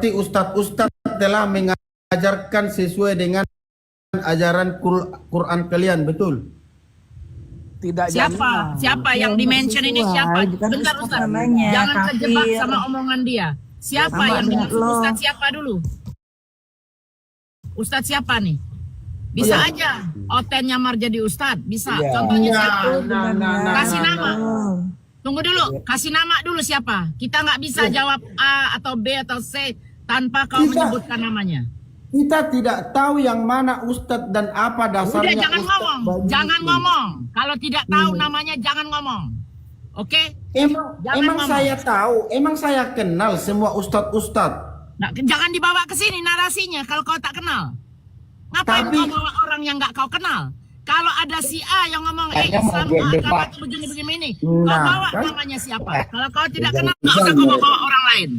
berarti ustadz-ustadz telah mengajarkan sesuai dengan ajaran Quran kalian, betul? Tidak Siapa? Siapa yang dimention ini siapa? Bentar Ustaz. Jangan terjebak sama omongan dia. Siapa yang dimaksud Ustadz siapa dulu? Ustadz siapa nih? Bisa aja Oten nyamar jadi Ustadz, bisa. Contohnya siapa? Kasih nama. Tunggu dulu, kasih nama dulu siapa? Kita nggak bisa jawab A atau B atau C tanpa kau menyebutkan namanya. Kita tidak tahu yang mana ustadz dan apa dasarnya. Udah jangan ngomong, jangan ngomong. Kalau tidak tahu namanya jangan ngomong. Oke? Emang saya tahu, emang saya kenal semua ustadz-ustadz. Nah, jangan dibawa ke sini narasinya kalau kau tak kenal. Ngapain kau bawa orang yang nggak kau kenal? Kalau ada si A yang ngomong, Islam agama begini-begini ini, kau bawa namanya siapa? Kalau kau tidak kenal, nggak usah kau bawa orang lain.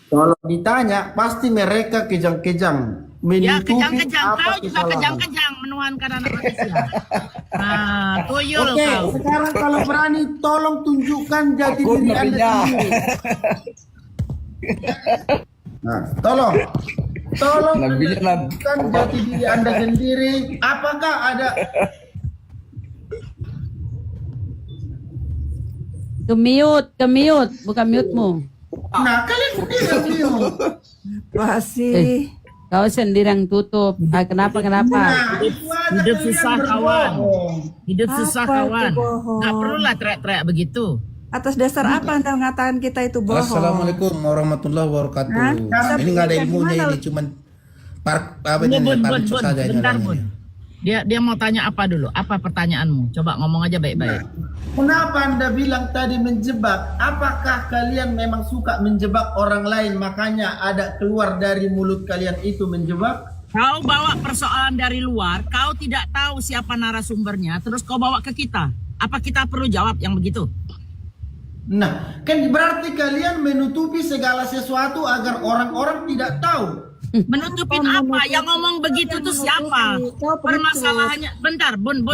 Kalau ditanya, pasti mereka kejang-kejang. Ya kejang-kejang, kau juga kejang-kejang menuhankan anak manusia. Nah, tuyul kau. Sekarang kalau berani tolong tunjukkan jati diri Anda sendiri. Nah, tolong tunjukkan jati diri Anda sendiri. Apakah ada Ke-mute, bukan mute-mu. Nah, kalian sendiri mute. Masih. Kau sendiri yang tutup. Kenapa? Hidup susah kawan. Hidup susah kawan. Nggak perlulah teriak-teriak begitu. Atas dasar apa Anda mengatakan kita itu bohong? Assalamualaikum warahmatullahi wabarakatuh. Ini nggak ada ilmunya, ini cuman saja. Bentar Bun. Dia mau tanya apa dulu? Apa pertanyaanmu? Coba ngomong aja baik-baik. Kenapa Anda bilang tadi menjebak? Apakah kalian memang suka menjebak orang lain, makanya ada keluar dari mulut kalian itu menjebak? Kau bawa persoalan dari luar, kau tidak tahu siapa narasumbernya, terus kau bawa ke kita. Apa kita perlu jawab yang begitu? Nah, kan berarti kalian menutupi segala sesuatu agar orang-orang tidak tahu. Menutupin apa? Yang ngomong begitu tuh siapa? Permasalahannya. Bentar, Bun,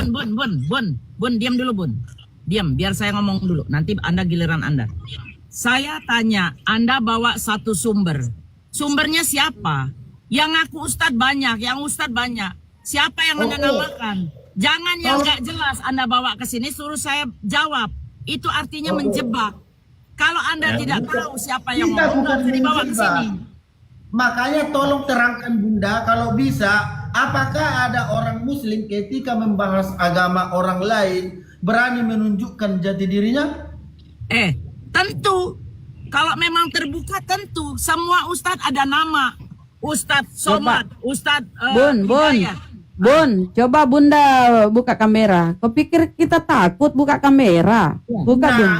diam dulu Bun. Diam, biar saya ngomong dulu. Nanti Anda giliran Anda. Saya tanya, Anda bawa satu sumber. Sumbernya siapa? Yang ngaku Ustadz banyak, yang Ustadz banyak. Siapa yang Anda namakan? Jangan yang nggak jelas Anda bawa ke sini, suruh saya jawab. Itu artinya menjebak. Kalau Anda tidak tahu siapa yang ngomong, nggak bisa dibawa ke sini. Makanya tolong terangkan Bunda, kalau bisa, apakah ada orang Muslim ketika membahas agama orang lain berani menunjukkan jati dirinya? Tentu. Kalau memang terbuka tentu. Semua Ustadz ada nama. Ustadz Somad, Ustadz Bun, coba Bunda buka kamera. Kau pikir kita takut buka kamera? Buka Bun.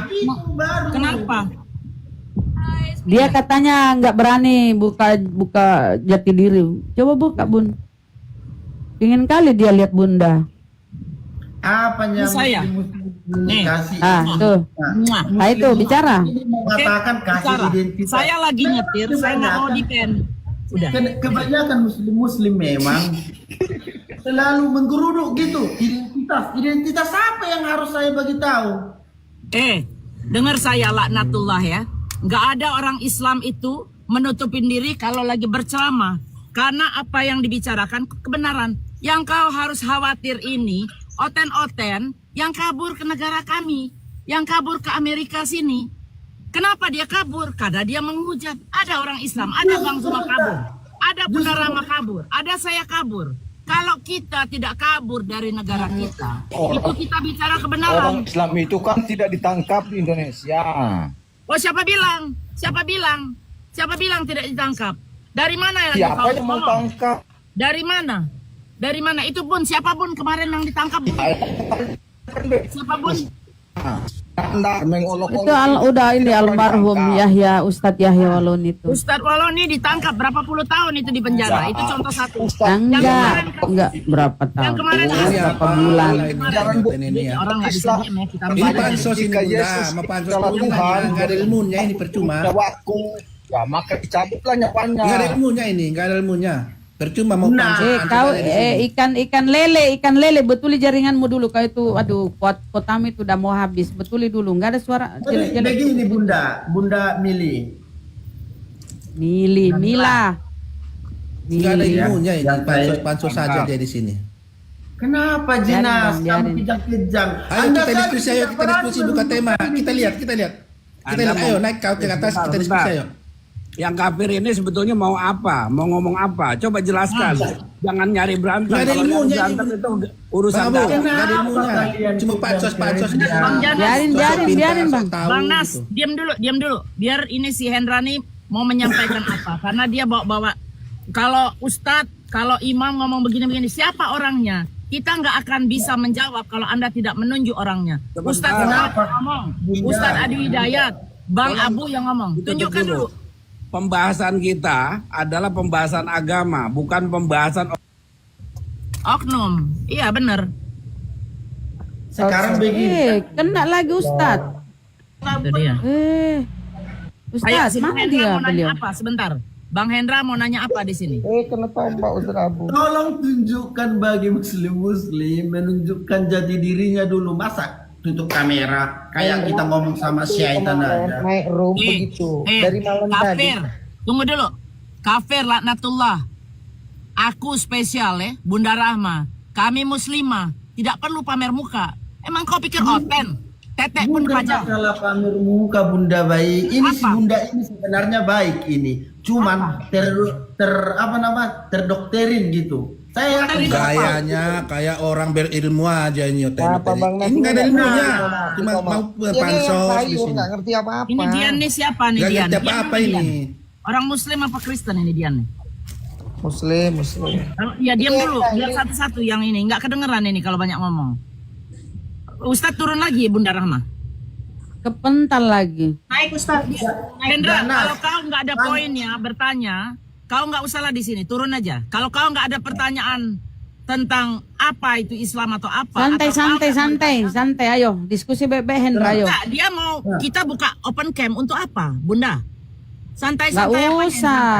Kenapa? Dia katanya nggak berani buka jati diri. Coba buka Bun. Ingin kali dia lihat Bunda. Apanya saya? Kasih. Tuh. Nah, itu bicara. Mengatakan kasih identitas. Saya lagi nyetir, saya nggak mau depend. Udah. Kebanyakan muslim memang selalu menggeruduk gitu. Identitas apa yang harus saya bagi tahu? Dengar saya laknatullah ya. Nggak ada orang Islam itu menutupin diri kalau lagi berceramah. Karena apa yang dibicarakan kebenaran. Yang kau harus khawatir ini, Oten-Oten yang kabur ke negara kami. Yang kabur ke Amerika sini. Kenapa dia kabur? Karena dia menghujat. Ada orang Islam, ada Bang Zuma kabur. Ada Bunda Rama kabur, ada saya kabur. Kalau kita tidak kabur dari negara kita, itu kita bicara kebenaran. Orang Islam itu kan tidak ditangkap di Indonesia. Oh, siapa bilang? Siapa bilang? Siapa bilang tidak ditangkap? Dari mana yang siapa yang mau tangkap? Dari mana? Dari mana? Itu Bun, siapa Bun kemarin yang ditangkap? Siapa Bun? Itu udah ini almarhum Yahya, Ustadz Yahya Walon itu. Ustadz Walon ini ditangkap berapa puluh tahun itu di penjara. Itu contoh satu. Enggak berapa tahun. Yang kemarin berapa bulan. Orang nggak bisa diam ya, kita ini pansos ini Bunda, pansos Tuhan, nggak ada ilmunya ini percuma. Ya maka dicabutlah nyawanya. Nggak ada ilmunya ini, nggak ada ilmunya. Percuma mau kau ikan lele betuli jaringanmu dulu. Kau itu aduh kotamu itu udah mau habis. Betuli dulu, nggak ada suara. Begini Bunda Mili, Mila. Nggak ada Mili. ilmunya ini, Yang saya- pansos saja dia di sini. Kenapa Jinas? Biarin, Bang, Kamu kejang-kejang. Ayo Anda kita kan diskusi, ayo tidak kita diskusi berani buka tema. menunjukkan Kita diri. lihat. Kita lihat, ayo naik kau ke atas, kita diskusi ayo. Yang kafir ini sebetulnya mau apa? Mau ngomong apa? Coba jelaskan. Jangan nyari berantem. Nggak ada Kalau nyari ilmunya berantem ini. itu urusan Bang Abu, dalam. nggak ada ilmunya. kalian Cuma sudah pansos dia. Bang Janas. Biarin, Bang. Bang Nas, diam dulu. Biar ini si Hendra nih mau menyampaikan apa. Karena dia bawa kalau Ustadz, kalau Imam ngomong begini-begini, siapa orangnya? Kita nggak akan bisa menjawab kalau Anda tidak menunjuk orangnya. Ustadz Kenapa? yang ngomong, Ustadz Adi Hidayat, Bang Abu yang ngomong. Tunjukkan dulu. Pembahasan kita adalah pembahasan agama, bukan pembahasan Oknum, iya benar. Sekarang begini. Kena lagi Ustadz. Itu dia. Ayo, Ustadz, si Bang mana Hendra dia mau nanya beliau? apa? Sebentar. Bang Hendra mau nanya apa di sini? Kenapa Mbak Ustaz Abu? Tolong tunjukkan bagi muslim menunjukkan jati dirinya dulu. Masa tutup kamera kayak kita ngomong sama syaitan aja. Naik room Eh, begitu. eh, Dari malam tadi. kafir. Tunggu dulu. Kafir laknatullah. Aku spesial ya, Bunda Rahma. Kami muslimah, tidak perlu pamer muka. Emang kau pikir oten? Tetek pun Bunda pajak. masalah pamer muka Bunda baik. Ini si Apa? Bunda ini sebenarnya baik ini. Cuman terdokterin gitu. Saya yakin Kayaknya kayak orang berilmu aja ini Apa Bang Nas? Ini nggak ada ilmunya. Nah, Cuma mau pansos di sini. nggak ngerti apa-apa. Ini Dian nih siapa nih Nggak Dian? ngerti Dian apa-apa mana Dian? ini. Orang Muslim apa Kristen ini Dian nih? Muslim. Ya diam dulu, biar satu-satu yang ini. Nggak kedengeran ini kalau banyak ngomong. Ustadz turun lagi Bunda Rahma. Kepental lagi. Naik Ustadz. Hendra, Ganas. kalau kau nggak ada poinnya bertanya, kau nggak usah lah di sini, turun aja. Kalau kau nggak ada pertanyaan tentang apa itu Islam atau apa. Santai. Ayo, diskusi baik-baik Hendra, ayo. Enggak, dia mau kita buka open camp untuk apa, Bunda? Nggak Santai-santai apa usah.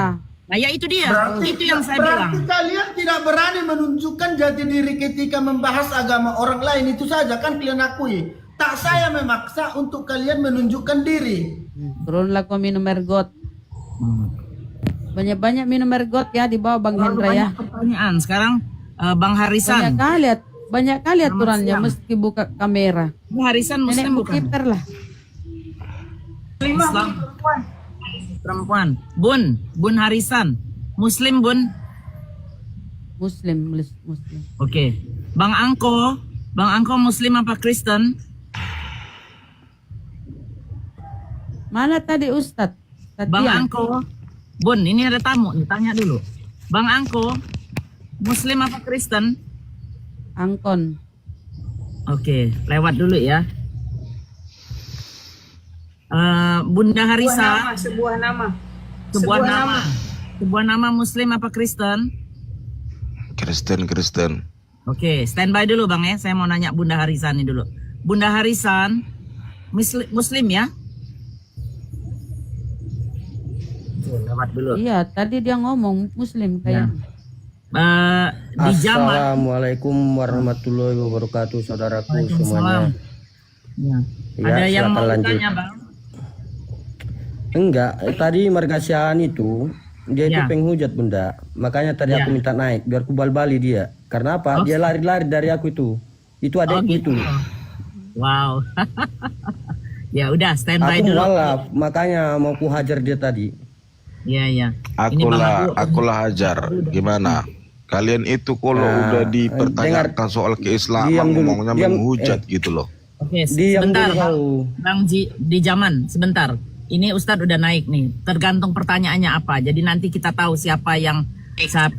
Nah, ya itu dia. Itu yang saya berarti bilang. kalian tidak berani menunjukkan jati diri ketika membahas agama orang lain. Itu saja kan kalian akui. Tak saya memaksa untuk kalian menunjukkan diri. Turunlah kau minum ergot. Banyak-banyak minum ergot ya di bawah Bang Hendra ya. Banyak pertanyaan. Sekarang Bang Harisan. Banyak kali aturannya mesti buka kamera. Bang Harisan Nenek Muslim bukan? bookkeeper lah. Islam. Perempuan. Bun Harisan. Muslim Bun. Muslim. Oke. Bang Angko Muslim apa Kristen? Mana tadi Ustadz? Bang Tatian. Angko. Bun, ini ada tamu nih, tanya dulu. Bang Angko, Muslim apa Kristen? Angkon. Oke, lewat dulu ya. Bunda Harisa. Sebuah nama. Sebuah nama Muslim apa Kristen? Kristen. Oke, standby dulu Bang ya. Saya mau nanya Bunda Harisan ini dulu. Bunda Harisan, Muslim ya? Lewat dulu. Iya, tadi dia ngomong Muslim kayaknya. Di Jamal. Assalamualaikum warahmatullahi wabarakatuh, saudaraku Waalaikumsalam. semuanya. Ya. Ya, Ada yang silakan mau lanjut. bertanya Bang? Enggak, tadi Margasian itu dia itu Ya. penghujat Bunda. Makanya tadi Ya. aku minta naik biar ku bal-bali dia. Karena apa? Oh. Dia lari-lari dari aku itu. Itu adekku gitu. itu. Wow. Ya udah standby Aku dulu. mualaf, makanya mau ku hajar dia tadi. Iya. Ini Bang Abu. Akulah hajar. Gimana? Kalian itu kalau udah dipertanyakan soal keislaman diam dulu, ngomongnya diam, menghujat gitu loh. Oke, Diam sebentar dulu Bang. kau. Bang di zaman sebentar. Ini Ustadz udah naik nih. Tergantung pertanyaannya apa. Jadi nanti kita tahu siapa yang bisa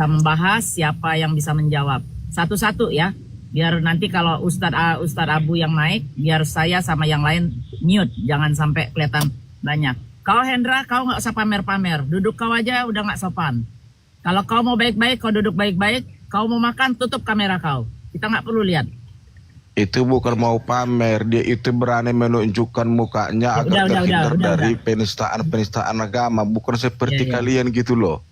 membahas, siapa yang bisa menjawab. Satu-satu ya. Biar nanti kalau Ustadz Abu yang naik, biar saya sama yang lain mute, jangan sampai kelihatan banyak. Kau Hendra, kau nggak usah pamer-pamer. Duduk kau aja udah nggak sopan. Kalau kau mau baik-baik, kau duduk baik-baik. Kau mau makan, tutup kamera kau. Kita nggak perlu lihat. Itu bukan mau pamer, dia itu berani menunjukkan mukanya agar terhindar dari penistaan agama, bukan seperti kalian gitu loh.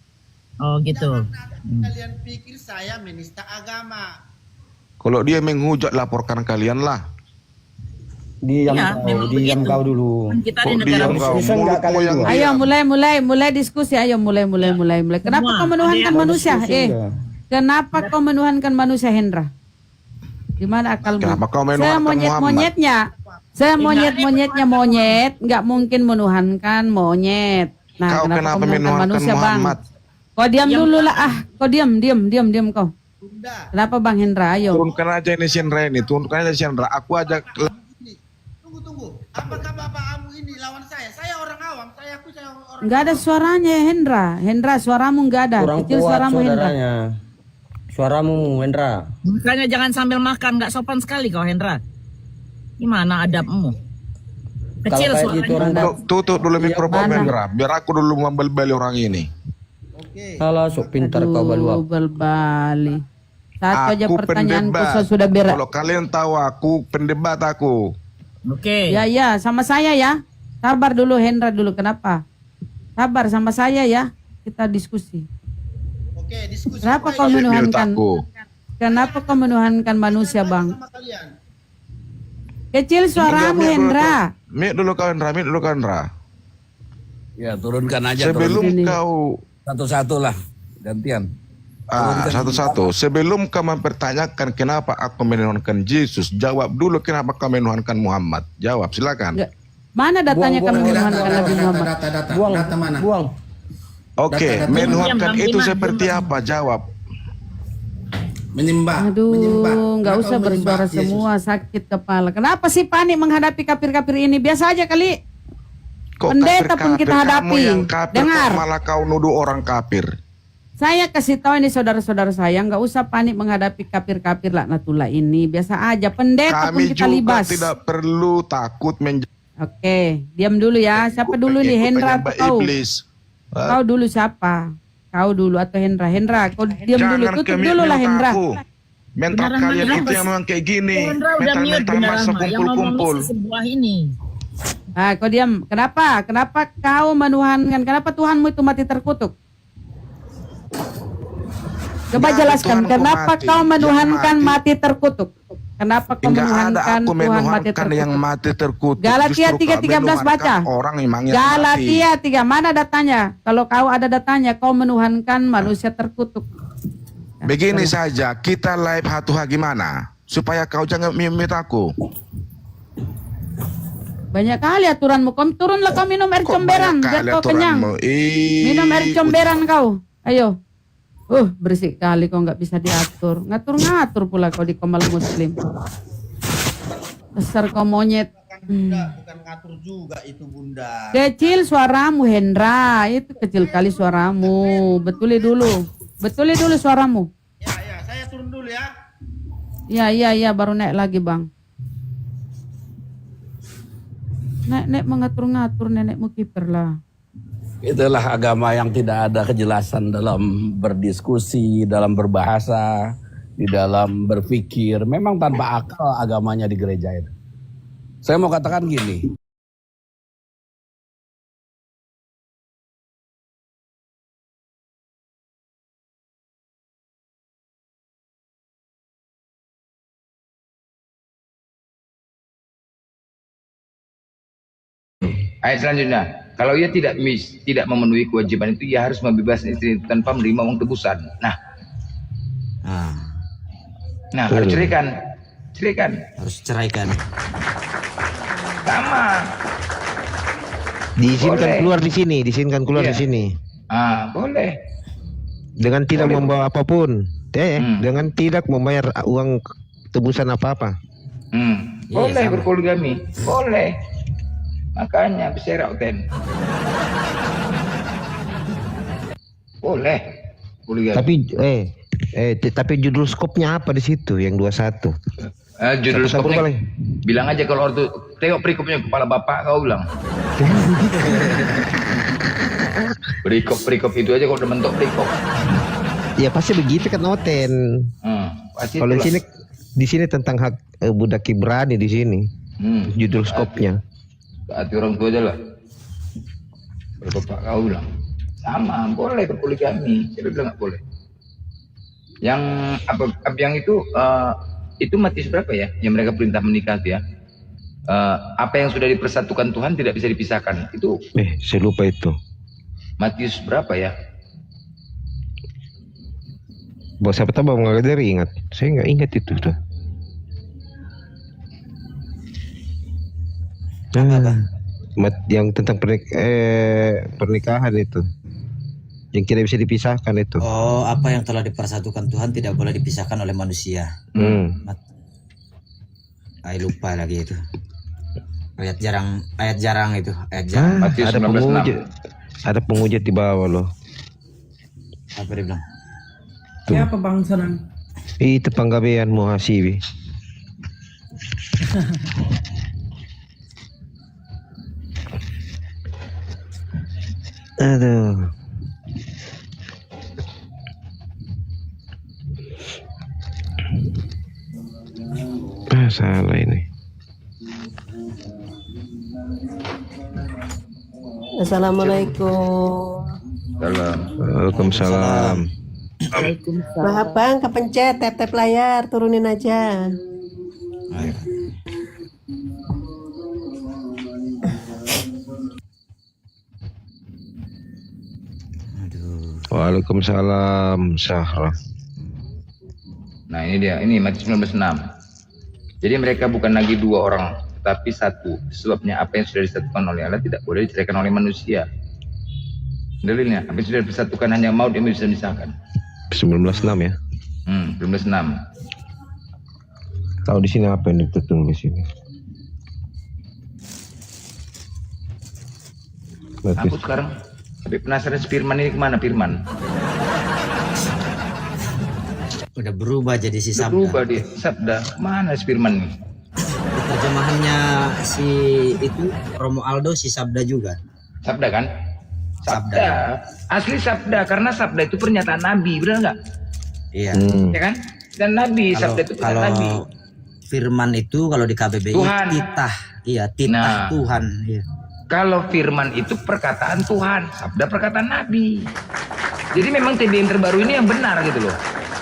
Oh gitu. Kalian pikir saya menista agama. Kalau dia menghujat, laporkan kalian lah. Diam Iya, kau, memang diam begitu. kau dulu. Kita di Kok negara diam Muslim. kau? Bisa nggak Mulutmu kalian yang dua? Ayo mulai diskusi. Ayo mulai. Kenapa Semua. kau menuhankan Ada yang manusia? diskusi enggak? Kenapa kau menuhankan manusia, Hendra? Di mana akalmu? Kenapa kau menuhankan Saya monyet-monyetnya. Saya monyet-monyetnya monyet, nggak mungkin menuhankan monyet. Nah, Kau kenapa kau menuhankan menuhankan manusia, Bang? Muhammad? Kau diam dulu lah. Kau diam kau. Bunda, Kenapa Bang Hendra? Ayo. Turunkan aja ini Shendra ini, turunkan aja Shendra. Aku ajak tunggu. Apakah bapakmu ini lawan saya? Saya orang awam, saya orang. Nggak ada suaranya, Hendra. Hendra, suaramu nggak ada. Kurang Kecil kuat suaramu, Hendra. saudaranya. Suaramu, Hendra. Makanya jangan sambil makan, nggak sopan sekali kau Hendra. Gimana adabmu? Kecil Kalau kayak gitu suaranya. orang tutup dulu mikrofon mana? Shendra, biar aku dulu mengambil balik orang ini. Oke. salah sok pintar kau baluap. Berbalik. Satu aja Aku pertanyaanku pendebat. sudah beres. Kalau kalian tahu aku pendebat aku. Oke. Ya, sama saya ya. Sabar dulu Hendra dulu. Kenapa? Sabar sama saya ya. Kita diskusi. Oke, diskusi. Kenapa kau Mute menuhankan? aku. Kenapa kau menuhankan manusia, Bang? Sama kalian. Kecil suaramu, Hendra. Mute dulu kau Hendra. Ya turunkan aja. Sebelum Ini. kau Satu-satu lah, gantian. satu-satu. Sebelum kau mempertanyakan kenapa aku menuhankan Yesus, jawab dulu kenapa kau menuhankan Muhammad. Jawab, silakan. Nggak. Mana datanya Buang, kamu buang, menuhankan Nabi Muhammad? Data. Buang, Data mana? buang. Oke, Data-data. menuhankan Diam, itu Bang seperti Iman. apa? Jawab. Menyembah. Aduh, nggak Kenapa usah kau menyembah bersuara Yesus? semua, sakit kepala. Kenapa sih panik menghadapi kafir-kafir ini? Biasa aja kali. Kok Pendeta pun kafir-kafir? kita Kamu hadapi. yang kafir, Dengar. kok malah kau nuduh orang kafir. Saya kasih tahu ini saudara-saudara saya, nggak usah panik menghadapi kafir-kafir laknatullah ini. Biasa aja, pendeta pun Kami kita juga libas. tidak perlu takut Oke, diam dulu ya. Siapa dulu nih, Hendra atau kau? iblis. Kau dulu siapa? Kau dulu atau Hendra? Hendra, kau diam dulu. Jangan Tutup ke dulu lah mental Hendra. aku. Mental Beneran, kalian beneran, itu Mas. yang memang kayak gini. Hendra udah mute Mental-mental beneran masa Mak. Yang ngomong kumpul-kumpul. misi sebuah ini. Ah, kau diam. Kenapa? Kenapa kau menuhankan? Kenapa Tuhanmu itu mati terkutuk? Coba Nggak ada jelaskan, Tuhanku kenapa mati. kau Yang menuhankan mati. mati terkutuk? Kenapa kau Enggak ada menuhankan aku Tuhan mati menuhankan terkutuk? yang mati terkutuk. Galatia Justru kau 3:13 baca. menuhankan orang memang yang mati. Galatia 3, mana datanya? Kalau kau ada datanya, kau menuhankan manusia terkutuk. Begini saja, kita live hatuha gimana? Supaya kau jangan mimit aku. Banyak kali aturanmu. Kau turunlah kau minum air Kok comberan banyak biar kali kau kenyang. aturanmu? Ih, Minum air comberan kau. Ayo. Berisik kali kau nggak bisa diatur. Ngatur-ngatur pula kau di Komal Muslim. Besar kau monyet. Bunda, bukan ngatur juga itu Bunda. Kecil suaramu Hendra. Itu kecil kali suaramu. Betuli dulu suaramu. Ya, saya turun dulu ya. Iya, baru naik lagi bang. Nek mengatur-ngatur nenekmu kiper lah. Itulah agama yang tidak ada kejelasan dalam berdiskusi, dalam berbahasa, di dalam berpikir. Memang tanpa akal agamanya di gereja itu. Saya mau katakan gini. Ayat selanjutnya, kalau ia tidak memenuhi kewajiban itu, ia harus membebaskan istri itu tanpa menerima uang tebusan. Nah, harus ceraikan. Harus ceraikan. Sama. Diizinkan Boleh. keluar di sini, Iya. di sini. Boleh. Dengan tidak Boleh. membawa apapun. Dengan tidak membayar uang tebusan apa-apa. Boleh sama. berpoligami. Boleh. Makanya berserak ten. Boleh. Poligami. Tapi judul skopnya apa di situ yang 21? Judul Satu-satu skopnya kali. bilang aja kalau ortu tengok perikopnya kepala bapak kau bilang. Perikop itu aja kalau udah mentok perikop. Ya pasti begitu kan Oten. Pasti Kalau itulah. di sini tentang hak budak Ibrani di sini. Judul skopnya. Hati orang tua aja lah. Kalau bapak kau bilang sama boleh berpoligami. Siapa bilang nggak boleh? Yang apa yang itu mati seberapa ya? Yang mereka perintah menikah tuh ya? Apa yang sudah dipersatukan Tuhan tidak bisa dipisahkan. Itu Saya lupa itu. Matius berapa ya? Bos siapa tahu Bang Gadari ingat? Saya nggak ingat itu tuh. Yang tentang pernikahan itu, yang tidak bisa dipisahkan itu. Oh, apa yang telah dipersatukan Tuhan tidak boleh dipisahkan oleh manusia. Lupa lagi itu. Ayat jarang itu. Matius 19:6. Ada pengujat di bawah loh. Apa dia bilang? Siapa Bang Senang? Itu penggabean muhasibi. Aduh. Salah ini. Assalamualaikum. Waalaikumsalam. Maaf Bang, kepencet tap layar, turunin aja. Waalaikumsalam, Sahra. Nah ini dia, ini Matius 19:6. Jadi mereka bukan lagi dua orang, tapi satu. Sebabnya apa yang sudah disatukan oleh Allah tidak boleh diceraikan oleh manusia. Dalilnya, apa yang sudah disatukan hanya maut yang bisa dipisahkan. 19:6 ya. 19:6. Tahu di sini apa yang ditulis ini? Aku sekarang tapi penasaran Firman ini kemana Firman? Udah berubah jadi si Sabda. Berubah dia, Sabda. Mana Firman nih? Terjemahannya si itu Romo Aldo si Sabda juga. Sabda kan? Sabda. Asli Sabda, karena Sabda itu pernyataan Nabi, benar nggak? Iya. Ya kan? Dan Nabi, Sabda itu pernyataan Nabi. Firman itu kalau di KBBI Tuhan. titah. Iya, titah Tuhan. Iya. Kalau firman itu perkataan Tuhan, Sabda perkataan Nabi. Jadi memang TBM terbaru ini yang benar gitu loh.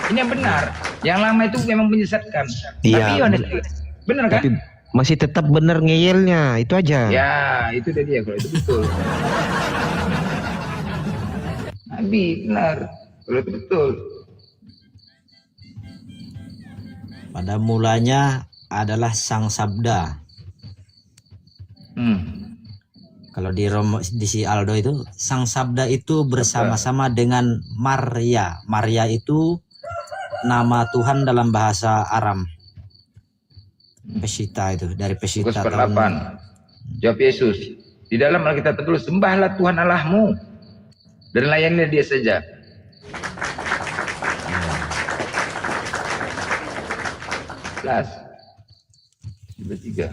Ini yang benar. Yang lama itu memang menyesatkan. Iya. Tapi Yohanes benar kan? Tapi masih tetap benar ngeyelnya, itu aja. Ya, itu tadi ya kalau itu betul. Nabi benar, kalau itu betul. Pada mulanya adalah Sang Sabda. Kalau di si Aldo itu Sang Sabda itu bersama-sama dengan Maria. Maria itu nama Tuhan dalam bahasa Aram. Pesita itu dari Pesita. Lukas 4:8. Jawab Yesus, di dalam Alkitab tertulis, sembahlah Tuhan Allahmu dan layanilah Dia saja. Plus 3.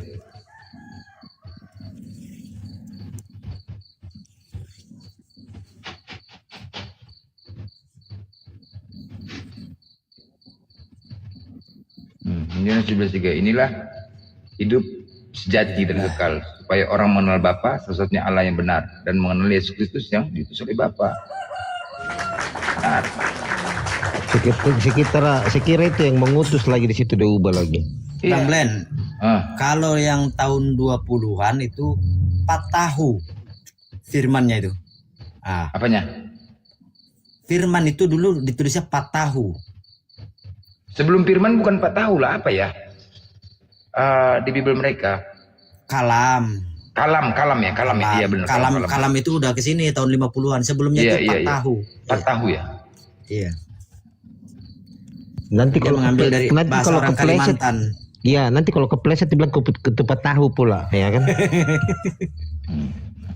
Yohanes 17:3. Inilah hidup sejati dan kekal, supaya orang mengenal Bapa, satu-satunya Allah yang benar, dan mengenal Yesus Kristus yang diutus oleh Bapa. Benar. Sekira itu yang mengutus lagi di situ udah ubah lagi. Bang Glenn, kalau yang tahun 20-an itu patahu firmannya itu. Apanya? Firman itu dulu ditulisnya patahu. Sebelum firman bukan patahu lah, apa ya? Di Bible mereka. Kalam ya, iya benar. Kalam itu udah ke sini tahun 50-an. Sebelumnya itu patahu. Patahu ya. Iya. Nanti kalau mengambil dari bahasa orang Kalimantan. Iya, nanti kalau kepleset dibilang ketupat tahu pula, ya kan?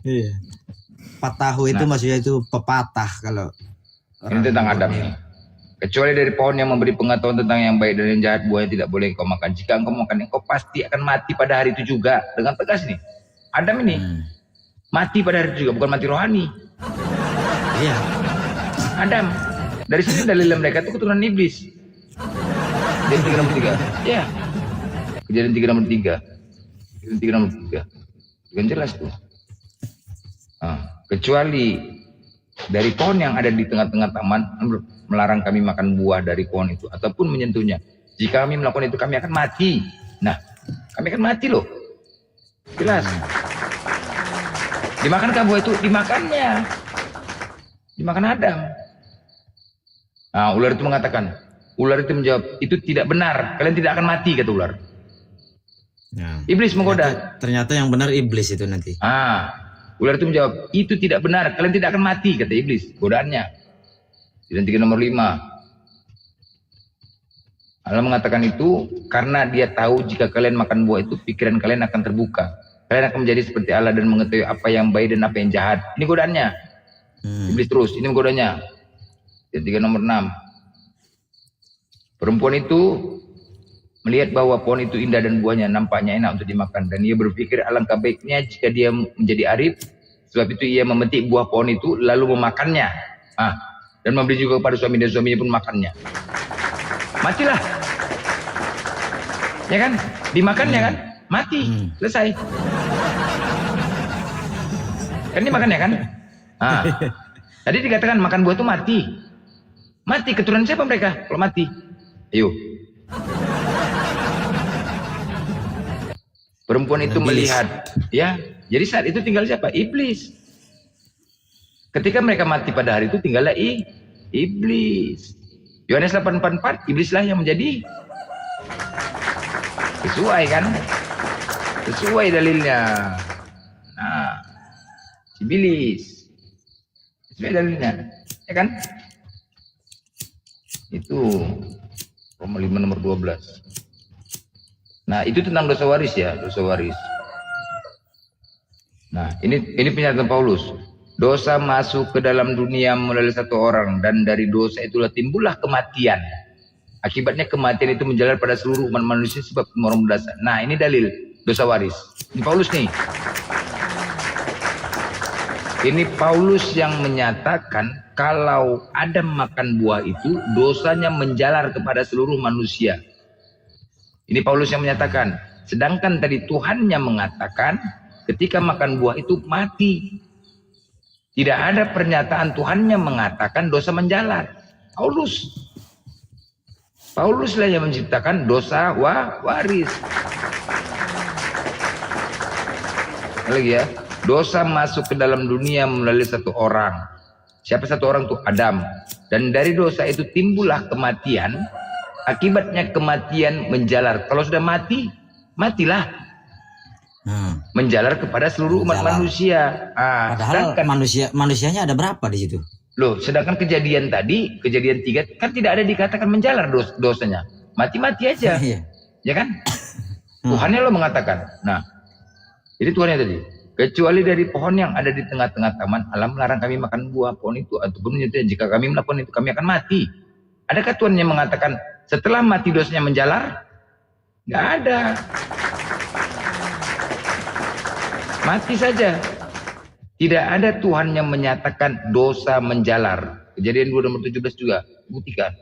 Iya. Patahu itu maksudnya itu pepatah kalau. Ini tentang Adam ini. Kecuali dari pohon yang memberi pengetahuan tentang yang baik dan yang jahat, buahnya tidak boleh engkau makan. Jika engkau makan, engkau pasti akan mati pada hari itu juga. Dengan tegas nih, Adam ini mati pada hari itu juga, bukan mati rohani. Iya. Adam. Dari situ dalil mereka itu keturunan iblis. Kejadian 3 nomor 3. Ya. Kejadian 3 nomor 3. Kejadian 3 nomor 3. Dengan jelas tuh. Kecuali dari pohon yang ada di tengah-tengah taman, melarang kami makan buah dari pohon itu ataupun menyentuhnya. Jika kami melakukan itu, kami akan mati. Nah, kami akan mati loh. Jelas. Dimakankah buah itu? Dimakannya. Dimakan Adam. Nah, ular itu mengatakan, ular itu menjawab, itu tidak benar. Kalian tidak akan mati, kata ular. Ya. Iblis menggoda. Ternyata yang benar iblis itu nanti. Ular itu menjawab, itu tidak benar. Kalian tidak akan mati, kata iblis. Godaannya. Dan 3 nomor 5. Allah mengatakan itu karena dia tahu jika kalian makan buah itu, pikiran kalian akan terbuka. Kalian akan menjadi seperti Allah dan mengetahui apa yang baik dan apa yang jahat. Ini godaannya. Iblis terus, ini godanya. Dan 3 nomor 6. Perempuan itu melihat bahwa pohon itu indah dan buahnya nampaknya enak untuk dimakan. Dan ia berpikir alangkah baiknya jika dia menjadi arif. Sebab itu ia memetik buah pohon itu lalu memakannya. Dan memberi juga kepada suami dan suaminya pun makannya. Matilah. Ya kan? Dimakannya kan? Mati. Selesai. Kan dimakannya kan? Tadi dikatakan makan buah itu mati. Mati. Keturunan siapa mereka kalau mati? Ayo. Perempuan itu melihat, ya. Jadi saat itu tinggal siapa? Iblis. Ketika mereka mati pada hari itu tinggallah iblis. Yohanes 8:44, iblislah yang menjadi. Sesuai kan? Sesuai dalilnya. Nah, iblis. Sesuai dalilnya, ya kan? Itu Roma 5 nomor 12. Nah, itu tentang dosa waris ya, dosa waris. Nah, ini pernyataan Paulus. Dosa masuk ke dalam dunia melalui satu orang, dan dari dosa itulah timbullah kematian. Akibatnya kematian itu menjalar pada seluruh umat manusia sebab orang berdasar. Nah, ini dalil dosa waris. Ini Paulus nih. Ini Paulus yang menyatakan kalau Adam makan buah itu dosanya menjalar kepada seluruh manusia. Ini Paulus yang menyatakan. Sedangkan tadi Tuhannya mengatakan ketika makan buah itu mati. Tidak ada pernyataan Tuhannya mengatakan dosa menjalar. Pauluslah yang menciptakan dosa waris. Lagi ya, dosa masuk ke dalam dunia melalui satu orang. Siapa satu orang itu? Adam. Dan dari dosa itu timbullah kematian. Akibatnya kematian menjalar. Kalau sudah mati, matilah. Menjalar kepada seluruh umat manusia. Padahal manusianya ada berapa di situ? Loh, sedangkan kejadian 3 kan tidak ada dikatakan menjalar dosanya. Mati-mati aja. Ya kan? Tuhannya lo mengatakan. Nah, jadi Tuhannya tadi. Kecuali dari pohon yang ada di tengah-tengah taman, Allah melarang kami makan buah pohon itu. Ataupun menyatakan jika kami melakukan itu, kami akan mati. Adakah Tuhan yang mengatakan setelah mati dosanya menjalar? Nggak ada. Mati saja. Tidak ada Tuhan yang menyatakan dosa menjalar. Kejadian 2 nomor 17 juga. Buktikan.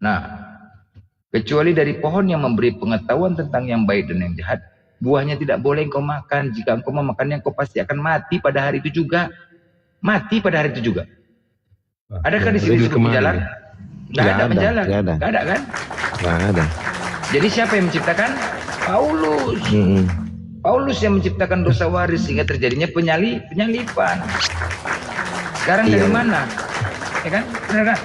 Nah, kecuali dari pohon yang memberi pengetahuan tentang yang baik dan yang jahat, buahnya tidak boleh engkau makan. Jika engkau memakannya, engkau pasti akan mati pada hari itu juga. Mati pada hari itu juga. Adakah di sini disebut menjalar? Nggak ada menjalar. Nggak ada kan? Nggak ada. Jadi siapa yang menciptakan? Paulus. Paulus yang menciptakan dosa waris sehingga terjadinya penyalipan. Sekarang dari mana? Ya kan? Benar kan?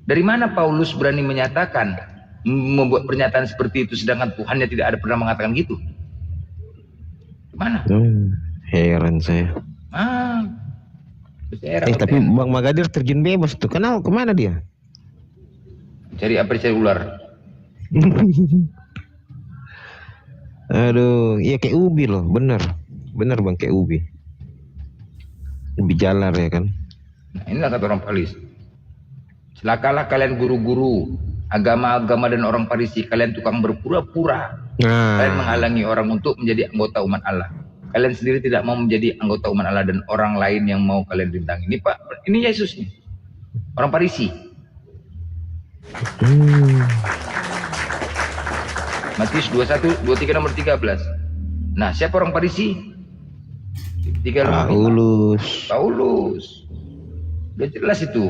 Dari mana Paulus berani menyatakan, membuat pernyataan seperti itu sedangkan Tuhannya tidak ada pernah mengatakan gitu? Mana? Heran saya. Tapi Bang Magadir terjun bebas tuh. Kenal kemana dia? Cari apa? Cari ular. Aduh, iya kayak ubi loh, bener Bang, kayak ubi jalar ya kan. Nah, inilah kata orang Paris. Celakalah kalian guru-guru agama-agama dan orang Parisi, kalian tukang berpura-pura. Kalian menghalangi orang untuk menjadi anggota umat Allah. Kalian sendiri tidak mau menjadi anggota umat Allah dan orang lain yang mau kalian rintangi. Ini Pak, ini Yesus nih. Orang Parisi. Matius 21, 23 nomor 13. Nah, siapa orang Parisi? Paulus. Udah jelas itu.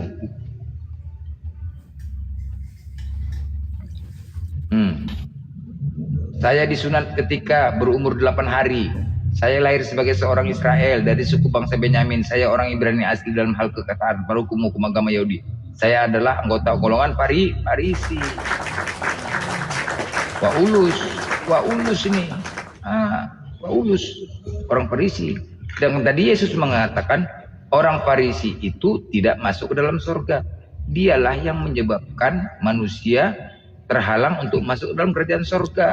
Saya disunat ketika berumur 8 hari. Saya lahir sebagai seorang Israel dari suku bangsa Benyamin. Saya orang Ibrani asli dalam hal kekayaan pada hukum agama Yahudi. Saya adalah anggota golongan Farisi. Paulus ini. Paulus orang Farisi. Dan tadi Yesus mengatakan orang Farisi itu tidak masuk ke dalam surga. Dialah yang menyebabkan manusia terhalang untuk masuk ke dalam kerajaan surga.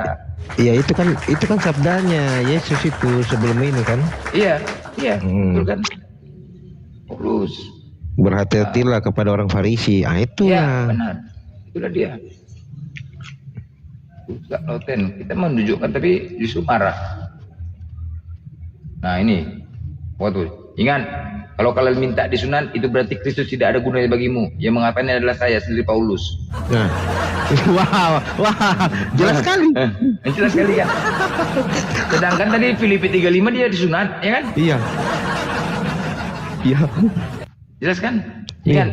Iya, itu kan sabdanya Yesus itu sebelum ini kan. Iya, betul kan? Paulus. Berhati-hatilah kepada orang Farisi. Itulah. Iya, benar. Itulah dia. Lauten, kita menunjukkan tapi justru marah. Nah ini, waktu ingat, kalau kalian minta disunat itu berarti Kristus tidak ada gunanya bagimu. Yang mengatakannya adalah saya sendiri Paulus. Nah. Wah, jelas sekali. Jelas sekali kan. Sedangkan tadi Filipi 35 dia disunat, ya kan? Iya. Jelas kan? Iya. Ingat,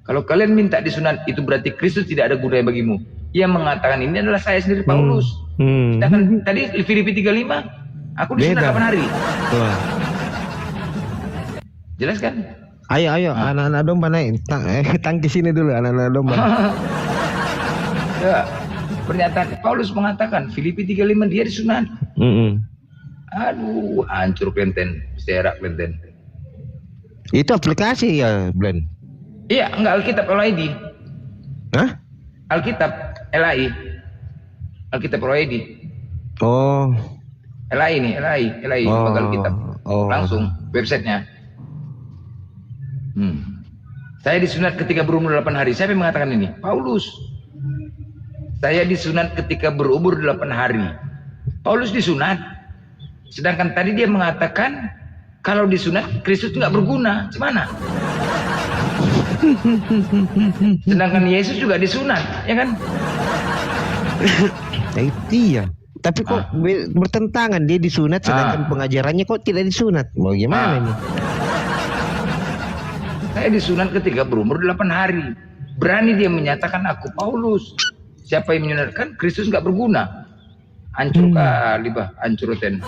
kalau kalian minta disunat itu berarti Kristus tidak ada gunanya bagimu. Yang mengatakan ini adalah saya sendiri Paulus. Sedangkan tadi Filipi 35, aku disunat 8 hari. Wah. Jelas kan? Ayo, anak-anak domba naik. Tangkis sini dulu, anak-anak domba. Ya, pernyataan Paulus mengatakan Filipi 35 dia disunat. Aduh, hancur klenten, serak klenten. Itu aplikasi ya, Blend? Iya, enggak Alkitab LAID. Hah? Alkitab LAI. Alkitab LAID. Oh. LAI nih, LAI lembaga Alkitab. Langsung websitenya. Saya disunat ketika berumur 8 hari. Siapa yang mengatakan ini? Paulus. Saya disunat ketika berumur 8 hari. Paulus disunat. Sedangkan tadi dia mengatakan kalau disunat Kristus nggak berguna. Gimana? Sedangkan Yesus juga disunat, ya kan? Iya. Tapi kok bertentangan, dia disunat sedangkan pengajarannya kok tidak disunat. Mau gimana nih? Saya disunat ketika berumur 8 hari. Berani dia menyatakan aku Paulus. Siapa yang menyunatkan? Kristus nggak berguna. Hancur kali bah, hancur ten.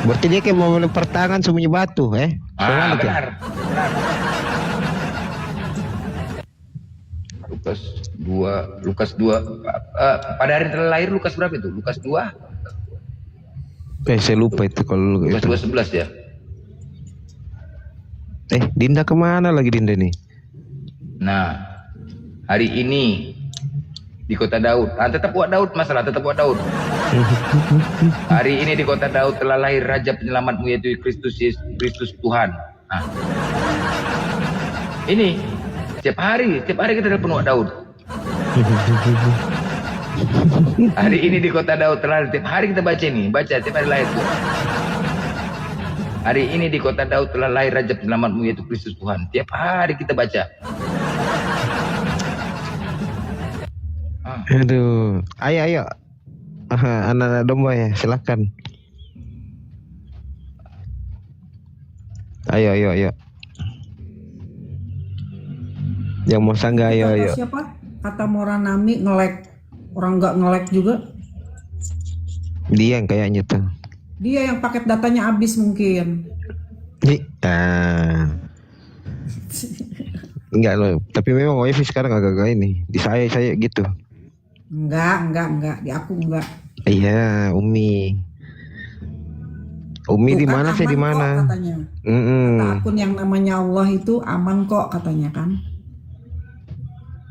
Berarti dia kayak mau lempar tangan sembunyi batu, benar. Lukas 2. Pada hari terlahir Lukas berapa itu? Lukas 2. Saya lupa itu kalau Lukas itu. 2:11 ya. Dinda kemana lagi Dinda nih? Nah, hari ini di kota Daud. Tetap buat Daud masalah, tetap buat Daud. Hari ini di kota Daud telah lahir Raja Penyelamatmu yaitu Kristus Tuhan. Nah, ini tiap hari kita penuh Daud. Hari ini di kota Daud telah tiap hari kita baca tiap hari lahir. Hari ini di kota Daud telah lahir Raja Penyelamatmu yaitu Kristus Tuhan. Tiap hari kita baca. Aduh, ayo. Anak-anak domba ya, silakan. Ayo. Yang mau sanggah ayo. Siapa? Kata Moranami nge-lag. Orang nggak nge-lag juga. Dia yang kayaknya tuh. Dia yang paket datanya habis mungkin. Enggak loh, tapi memang wifi sekarang agak-agak ini. Di saya gitu. Enggak. Di aku enggak. Iya, Umi di mana sih, di mana? Katanya. Kata akun yang namanya Allah itu aman kok katanya kan.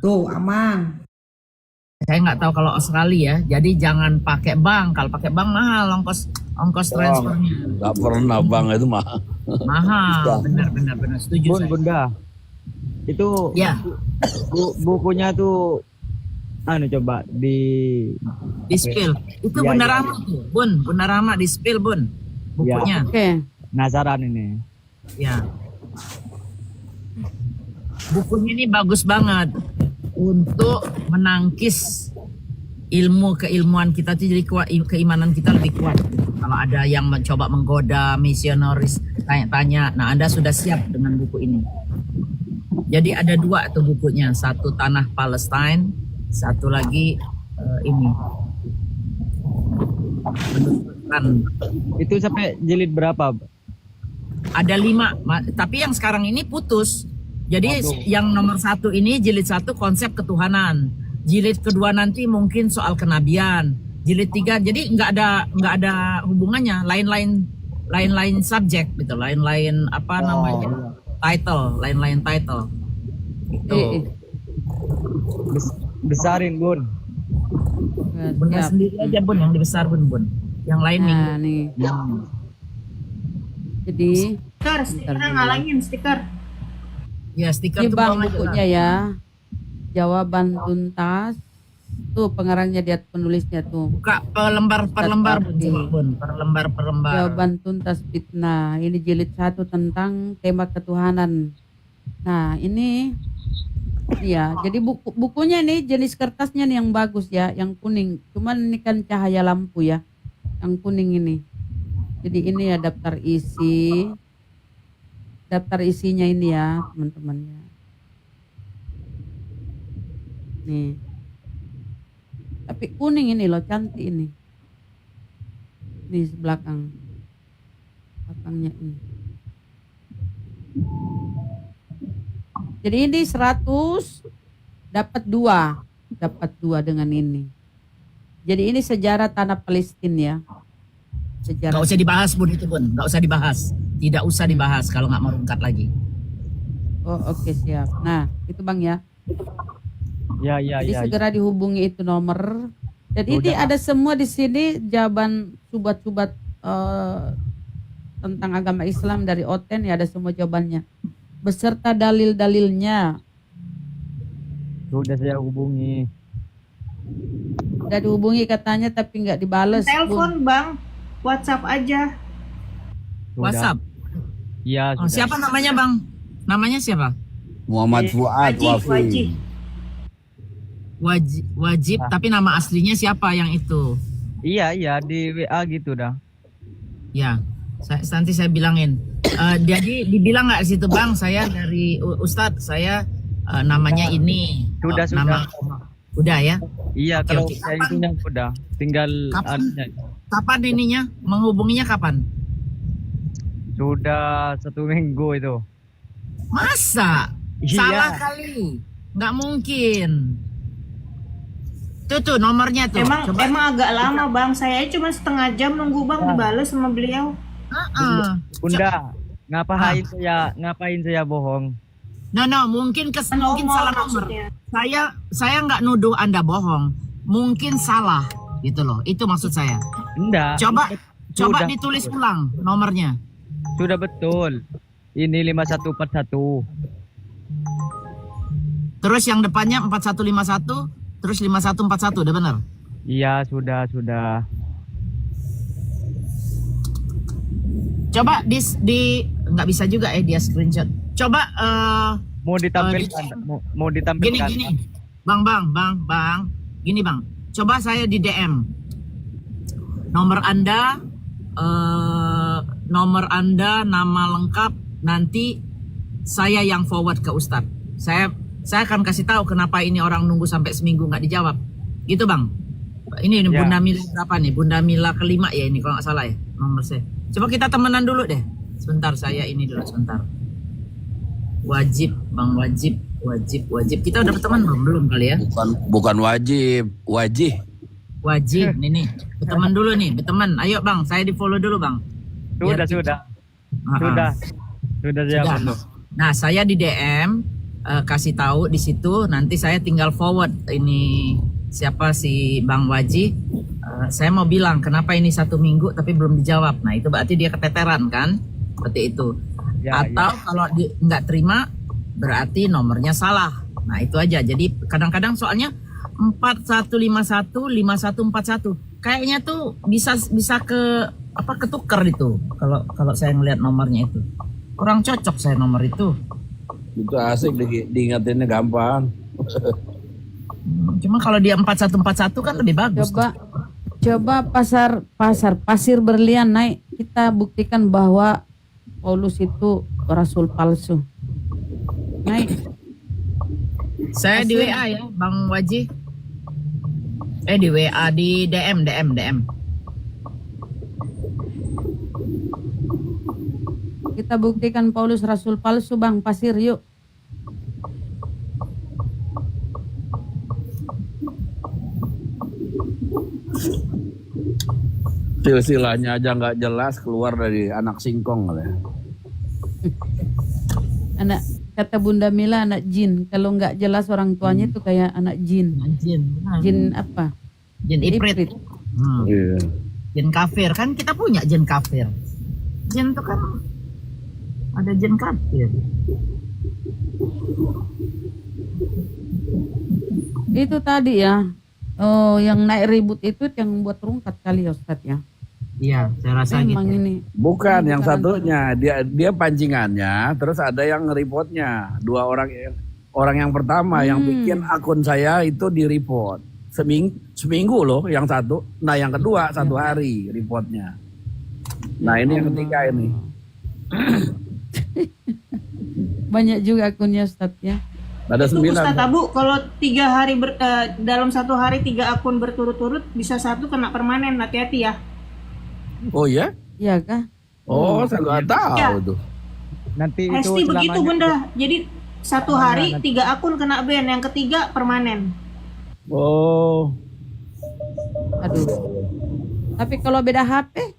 Tuh, aman. Saya nggak tahu kalau Australia, jadi jangan pakai bank. Kalau pakai bank mahal ongkos transfernya. Nggak pernah bank itu mahal. Mahal, benar setuju saya. Bunda, itu ya bukunya tuh coba di spill. Itu ya, Bunda Rahma tuh, Bunda Rahma di spill bukunya. Oke. Penasaran ini. Ya. Bukunya ini bagus banget untuk menangkis keilmuan kita tuh, jadi keimanan kita lebih kuat. Kalau ada yang mencoba menggoda misionaris, tanya-tanya, nah Anda sudah siap dengan buku ini. Jadi ada 2 tuh bukunya, satu Tanah Palestine, satu lagi ini menutupkan. Itu sampai jilid berapa? Ada 5, tapi yang sekarang ini putus. Jadi yang nomor 1 ini jilid 1 konsep ketuhanan. Jilid kedua nanti mungkin soal kenabian. Jilid 3 jadi nggak ada hubungannya, lain-lain subjek gitu, lain-lain apa namanya title, lain-lain title. Itu Besarin Bun. Bun sendiri aja Bun yang dibesar Bun. Yang lain Nah, nih. Jadi Stiker ngalangin stiker. ya stiker ini tuh bang buang aja bukunya lah. ya. Jawaban tuntas. Tuh pengarangnya dia penulisnya tuh. Buka per lembar Bun, Tetapi. coba Bun, per lembar. Jawaban tuntas fitnah. Ini jilid 1 tentang tema ketuhanan. Nah, ini ya, jadi bukunya nih jenis kertasnya nih yang bagus ya, yang kuning. Cuman ini kan cahaya lampu ya. Yang kuning ini. Jadi ini ya daftar isi. Daftar isinya ini ya, teman-teman ya. Nih. Tapi kuning ini loh, cantik ini. Nih belakang. Belakangnya ini. Jadi ini 100 dapat 2 dengan ini. Jadi ini sejarah tanah Palestina ya. Sejarah. Gak usah dibahas Bun itu Bun, gak usah dibahas. Tidak usah dibahas kalau nggak mau rungkat lagi. Oh oke, siap. Nah itu Bang ya. Jadi Ya. segera dihubungi itu nomor. Dan ini ada semua di sini jawaban subat-subat tentang agama Islam dari Oten ya, ada semua jawabannya. Beserta dalil-dalilnya. Sudah saya hubungi. Udah dihubungi katanya tapi nggak dibales. Telepon Bang, WhatsApp aja. WhatsApp. Iya, Oh, siapa namanya Bang? Namanya siapa? Muhammad Fuad Wafi. Wajib, tapi nama aslinya siapa yang itu? Iya di WA gitu dah. Ya, nanti saya bilangin. Jadi dibilang nggak di situ Bang, saya dari Ustadz, saya namanya ini. Sudah. Udah ya? Iya, Oke, kalau oke. saya itunya udah. Tinggal Kapan ininya? Menghubunginya kapan? sudah 1 minggu itu. Masa? Iya. Salah kali. Nggak mungkin. Tuh nomornya tuh. Emang agak lama Bang, saya cuma setengah jam nunggu Bang dibales sama beliau. Bunda, ngapain saya bohong? No, mungkin mungkin salah nomor. maksudnya. Saya nggak nuduh Anda bohong. Mungkin salah gitu loh. Itu maksud saya. Enggak. Coba Sudah. ditulis ulang nomornya. Sudah betul. Ini 5141. Terus yang depannya 4151, terus 5141, udah benar? Iya, sudah. Coba di nggak bisa juga dia screenshot. Coba Mau ditampilkan, mau ditampilkan. gini. Bang. Gini Bang. Coba saya di DM. Nomor Anda, nama lengkap, nanti saya yang forward ke Ustadz. Saya akan kasih tahu kenapa ini orang nunggu sampai seminggu nggak dijawab. Gitu Bang. Ini Ya. Bunda Mila berapa nih? Bunda Mila kelima ya ini kalau nggak salah ya nomor saya. Coba kita temenan dulu deh. Sebentar saya ini dulu sebentar. Wajib Bang, wajib. Kita udah berteman belum kali ya? Bukan wajib, wajih. Wajib nih. Berteman dulu nih, berteman. Ayo Bang, saya di follow dulu Bang. Sudah siap. Sudah. Nah, saya di DM kasih tahu di situ, nanti saya tinggal forward ini siapa si Bang Waji. Saya mau bilang kenapa ini 1 minggu tapi belum dijawab. Nah, itu berarti dia keteteran kan? Seperti itu. Atau kalau nggak terima berarti nomornya salah. Nah, itu aja. Jadi kadang-kadang soalnya 4151 5141 kayaknya tuh bisa ketukar itu kalau saya ngelihat nomornya itu kurang cocok saya nomor itu. Itu asik diingatinnya gampang. Cuma kalau dia 4141 kan lebih bagus. Coba pasir berlian naik, kita buktikan bahwa Paulus itu rasul palsu. Naik. Saya di WA ya Bang Waji. Di WA, di DM. Kita buktikan Paulus rasul palsu bang, pasir yuk. Silsilahnya aja nggak jelas, keluar dari anak singkong. Anak, kata Bunda Mila anak jin. Kalau nggak jelas orang tuanya itu kayak anak jin. Jin apa? Jin Ifrit. Iya. Jin kafir, kan kita punya jin kafir. Jin itu kan ada jin kafir. Itu tadi ya. Oh, yang naik ribut itu yang buat rungkat kali ya Ustadz ya. Iya, saya rasa Memang gitu. ini. Bukan yang satunya, dia pancingannya, terus ada yang repotnya. Dua orang yang pertama yang bikin akun saya itu di report. Seminggu loh yang satu. Nah yang kedua 1 hari reportnya. Nah ini yang ketiga ini. Banyak juga akunnya Ustadz ya. Ada Itu 9. Ustadz Abu, kalau 3 hari dalam 1 hari 3 akun berturut-turut bisa 1 kena permanen, hati-hati ya. Oh ya? Iya kah? Oh saya nggak tahu Ya. tuh. Nanti itu Hesti begitu selamanya- Bunda. Jadi 1 hari 3 akun kena ban, yang ketiga permanen. Oh. Aduh. Tapi kalau beda HP?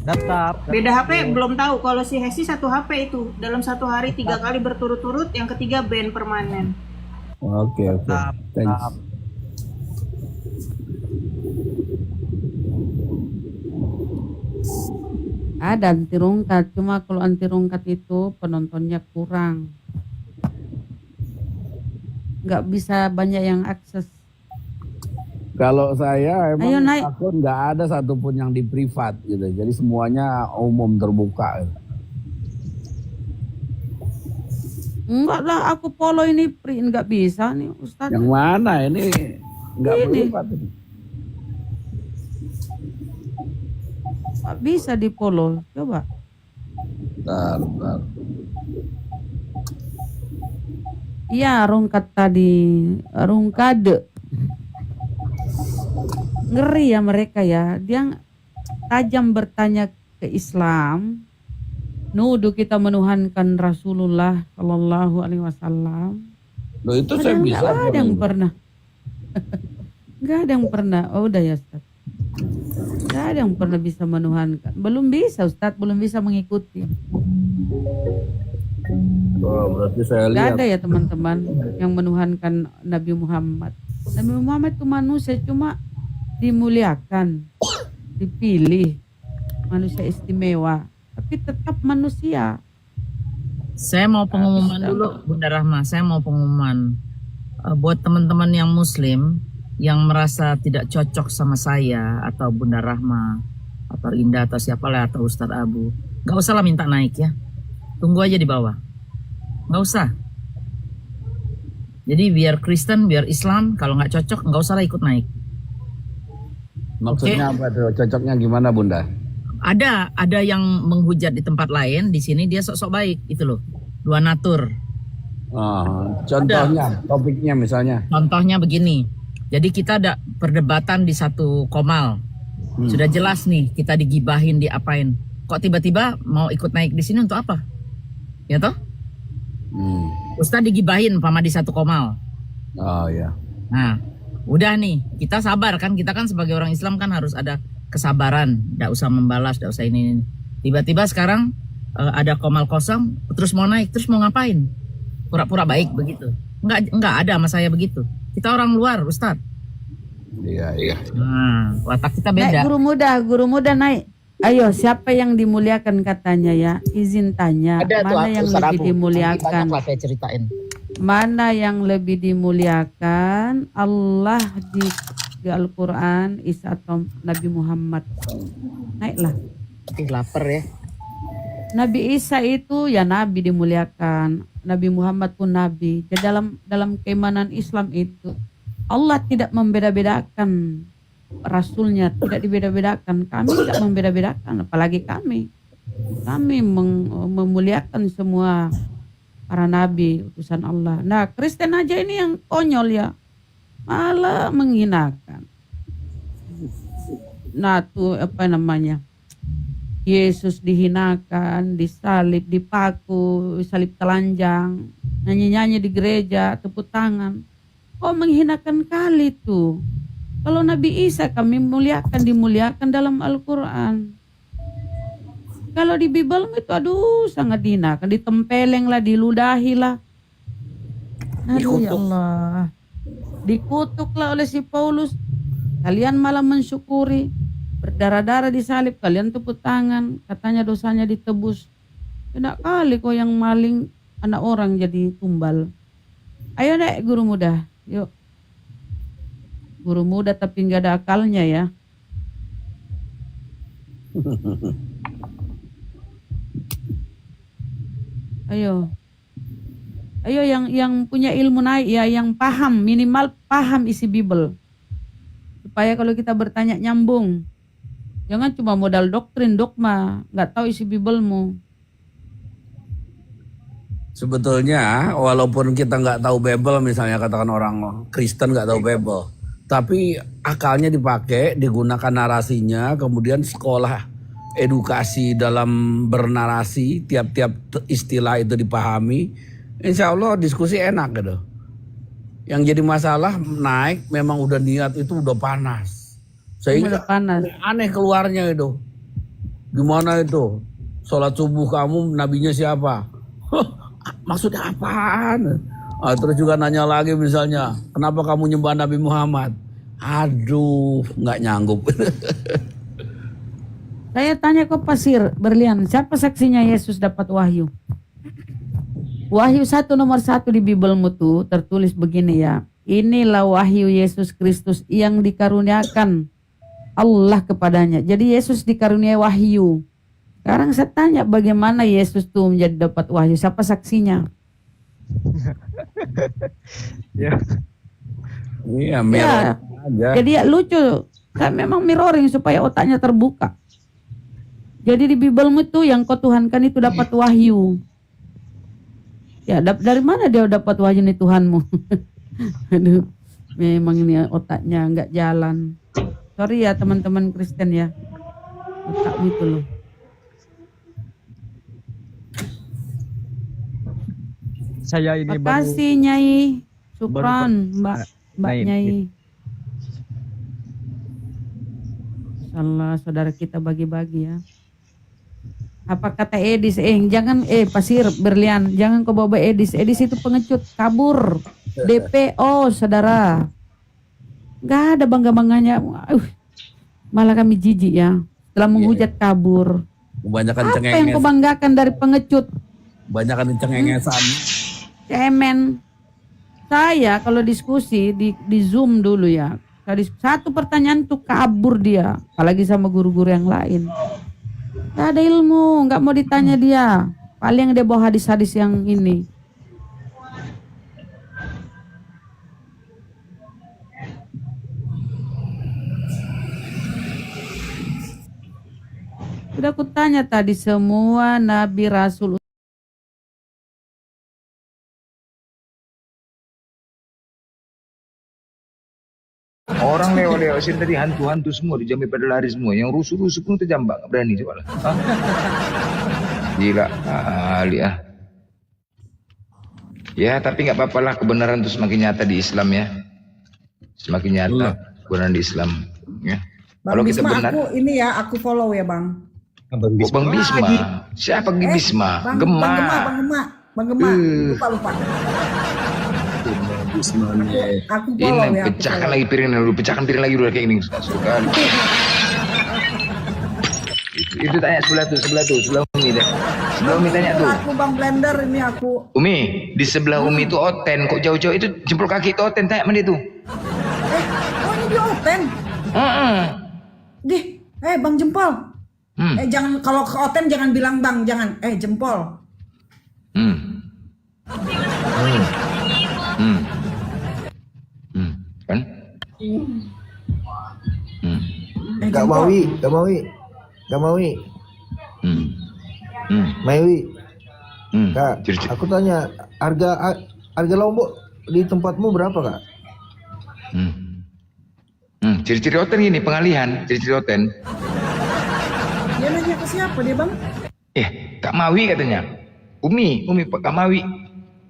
Tetap. Beda HP belum tahu. Kalau si Hesti 1 HP itu dalam 1 hari 3 kali berturut-turut, yang ketiga ban permanen. Oke. Thanks. Ada anti rungkat, cuma kalau anti rungkat itu penontonnya kurang. Nggak bisa banyak yang akses. Kalau saya emang Ayo, naik. akun nggak ada satupun yang di privat gitu. Jadi semuanya umum terbuka. Enggak lah, aku follow ini print nggak bisa nih Ustadz. Yang mana ini nggak Ini. privat ini. Nggak bisa di follow, coba. Bentar. Iya, rungkat tadi, rungkade. Ngeri ya mereka ya, dia tajam bertanya ke Islam, nuduh kita menuhankan Rasulullah Shallallahu Alaihi Wasallam. Loh itu saya bisa. Nggak ada yang pernah, nggak ada yang pernah. Oh udah ya Ustaz, nggak ada yang pernah bisa menuhankan. Belum bisa Ustaz, belum bisa mengikuti. Oh, berarti saya Nggak lihat. ada ya teman-teman yang menuhankan Nabi Muhammad. Nabi Muhammad itu manusia, cuma dimuliakan, dipilih, manusia istimewa, tapi tetap manusia. Saya mau pengumuman dulu Bunda Rahma, saya mau pengumuman buat teman-teman yang muslim yang merasa tidak cocok sama saya atau Bunda Rahma atau Indah atau siapalah atau Ustadz Abu, nggak usah lah minta naik ya, tunggu aja di bawah, nggak usah. Jadi biar Kristen, biar Islam, kalau nggak cocok nggak usah lah ikut naik. Maksudnya apa tuh? Cocoknya gimana Bunda? Ada yang menghujat di tempat lain, di sini dia sok-sok baik, itu loh. Dua natur. Contohnya, topiknya misalnya. Contohnya begini. Jadi kita ada perdebatan di satu komal. Sudah jelas nih kita digibahin, diapain. Kok tiba-tiba mau ikut naik di sini untuk apa? Ya toh? Ustaz digibahin pama di satu komal. Oh ya. Nah, udah nih, kita sabar kan, kita kan sebagai orang Islam kan harus ada kesabaran, tidak usah membalas, tidak usah ini. Tiba-tiba sekarang ada komal kosong, terus mau naik, terus mau ngapain? Pura-pura baik begitu? Enggak ada sama saya begitu. Kita orang luar, Ustadz. Iya. Nah, watak kita beda. Naik guru muda naik. Ayo, siapa yang dimuliakan katanya ya? Izin tanya. Ada tuh, mana yang Ustadz lebih Abu. dimuliakan? Banyak lah saya ceritain. Mana yang lebih dimuliakan? Allah di Al-Quran, Isa atau Nabi Muhammad? Naiklah. Lapar ya. Nabi Isa itu ya Nabi dimuliakan, Nabi Muhammad pun Nabi. Jadi dalam keimanan Islam itu Allah tidak membeda-bedakan Rasulnya, tidak dibeda-bedakan. Kami tidak membeda-bedakan, apalagi kami memuliakan semua para nabi utusan Allah. Nah Kristen aja ini yang konyol ya, malah menghinakan. Nah tuh apa namanya, Yesus dihinakan, disalib, dipaku, salib telanjang, nyanyi-nyanyi di gereja, tepuk tangan. Oh, menghinakan kali tuh. Kalau Nabi Isa kami dimuliakan dalam Al-Quran. Kalau di Bible itu aduh sangat dihinakan, ditempeleng lah, diludahi lah. Aduh ya Allah. Dikutuklah oleh si Paulus. Kalian malah mensyukuri. Berdarah-darah disalib, kalian tepuk tangan, katanya dosanya ditebus. Enak kali kok yang maling anak orang jadi tumbal. Ayo dek guru muda, yuk. Guru muda tapi nggak ada akalnya ya. Ayo yang punya ilmu naik ya, yang paham, minimal paham isi Bible. Supaya kalau kita bertanya nyambung. Jangan cuma modal doktrin, dogma, nggak tahu isi Biblemu. Sebetulnya walaupun kita nggak tahu Bible, misalnya katakan orang Kristen nggak tahu Bible, tapi akalnya dipakai, digunakan narasinya, kemudian sekolah edukasi dalam bernarasi, tiap-tiap istilah itu dipahami, insya Allah diskusi enak gitu. Yang jadi masalah naik memang udah niat itu udah panas. Sehingga aneh keluarnya itu. Gimana itu? Sholat subuh kamu nabinya siapa? Maksudnya apaan? Terus juga nanya lagi misalnya, kenapa kamu nyembah Nabi Muhammad? Aduh, nggak nyanggup. Saya tanya ke Pasir Berlian, siapa saksinya Yesus dapat wahyu? Wahyu 1 nomor 1 di Biblemu tuh tertulis begini ya. Inilah wahyu Yesus Kristus yang dikaruniakan Allah kepadanya. Jadi Yesus dikaruniai wahyu. Sekarang saya tanya bagaimana Yesus tuh menjadi dapat wahyu? Siapa saksinya? Iya, mirror aja. Jadi ya lucu. Kan memang mirroring supaya otaknya terbuka. Jadi di Biblemu tuh yang kau tuhankan itu dapat wahyu. Ya dari mana dia dapat wahyu nih Tuhanmu? Aduh, memang ini otaknya nggak jalan. Sorry ya teman-teman Kristen ya, otak itu loh. Saya ini Makasih Nyai Supran, Mbak Nyai. Salah saudara kita bagi-bagi ya. Apa kata Edis? Jangan Pasir Berlian, jangan kau bawa Edis. Edis itu pengecut, kabur. DPO saudara. Gak ada bangga-bangganya. Malah kami jijik ya. Setelah menghujat kabur. Kebanyakan apa yang kau banggakan dari pengecut? Kebanyakan cengengesan. Cemen. Saya kalau diskusi di Zoom dulu ya. Satu pertanyaan tuh kabur dia. Apalagi sama guru-guru yang lain. Gak ada ilmu, gak mau ditanya dia. Paling dia bawa hadis-hadis yang ini. Sudah aku tanya tadi semua Nabi Rasul. Orang lewat-lewat sini tadi hantu-hantu semua, dijamai pada lari semua. Yang rusuh-rusuh pun terjambak, nggak berani coba lah. Gila, kali ah. Ya, tapi nggak apa-apa lah, kebenaran itu semakin nyata di Islam ya. Semakin nyata kebenaran di Islam. Ya. Kalau kita Bisma, benar. aku follow ya Bang. Bang Bisma. Siapa Bisma? Bang Gema. Lupa. Aku follow ini ya. pecahkan lagi piring dulu, pecahkan piring lagi dulu kayak ini sekali. Itu tanya sebelah Umi deh. Sebelah Umi tanya tuh. Aku Bang Blender ini aku. Umi, di sebelah Umi itu Oten, kok jauh-jauh itu jempol kaki itu Oten, tanya sama dia tuh. Oh ini dia Oten. Bang Jempol. Jangan kalau ke Oten jangan bilang Bang, jangan. Jempol. Kan? Gak mau. Maiwi. Kak, aku tanya harga lombok di tempatmu berapa kak? Ciri-ciri Oten gini, pengalihan, ciri-ciri Oten. Dia nanya ke siapa dia bang? Kak Mawi katanya. Umi Kak Mawi.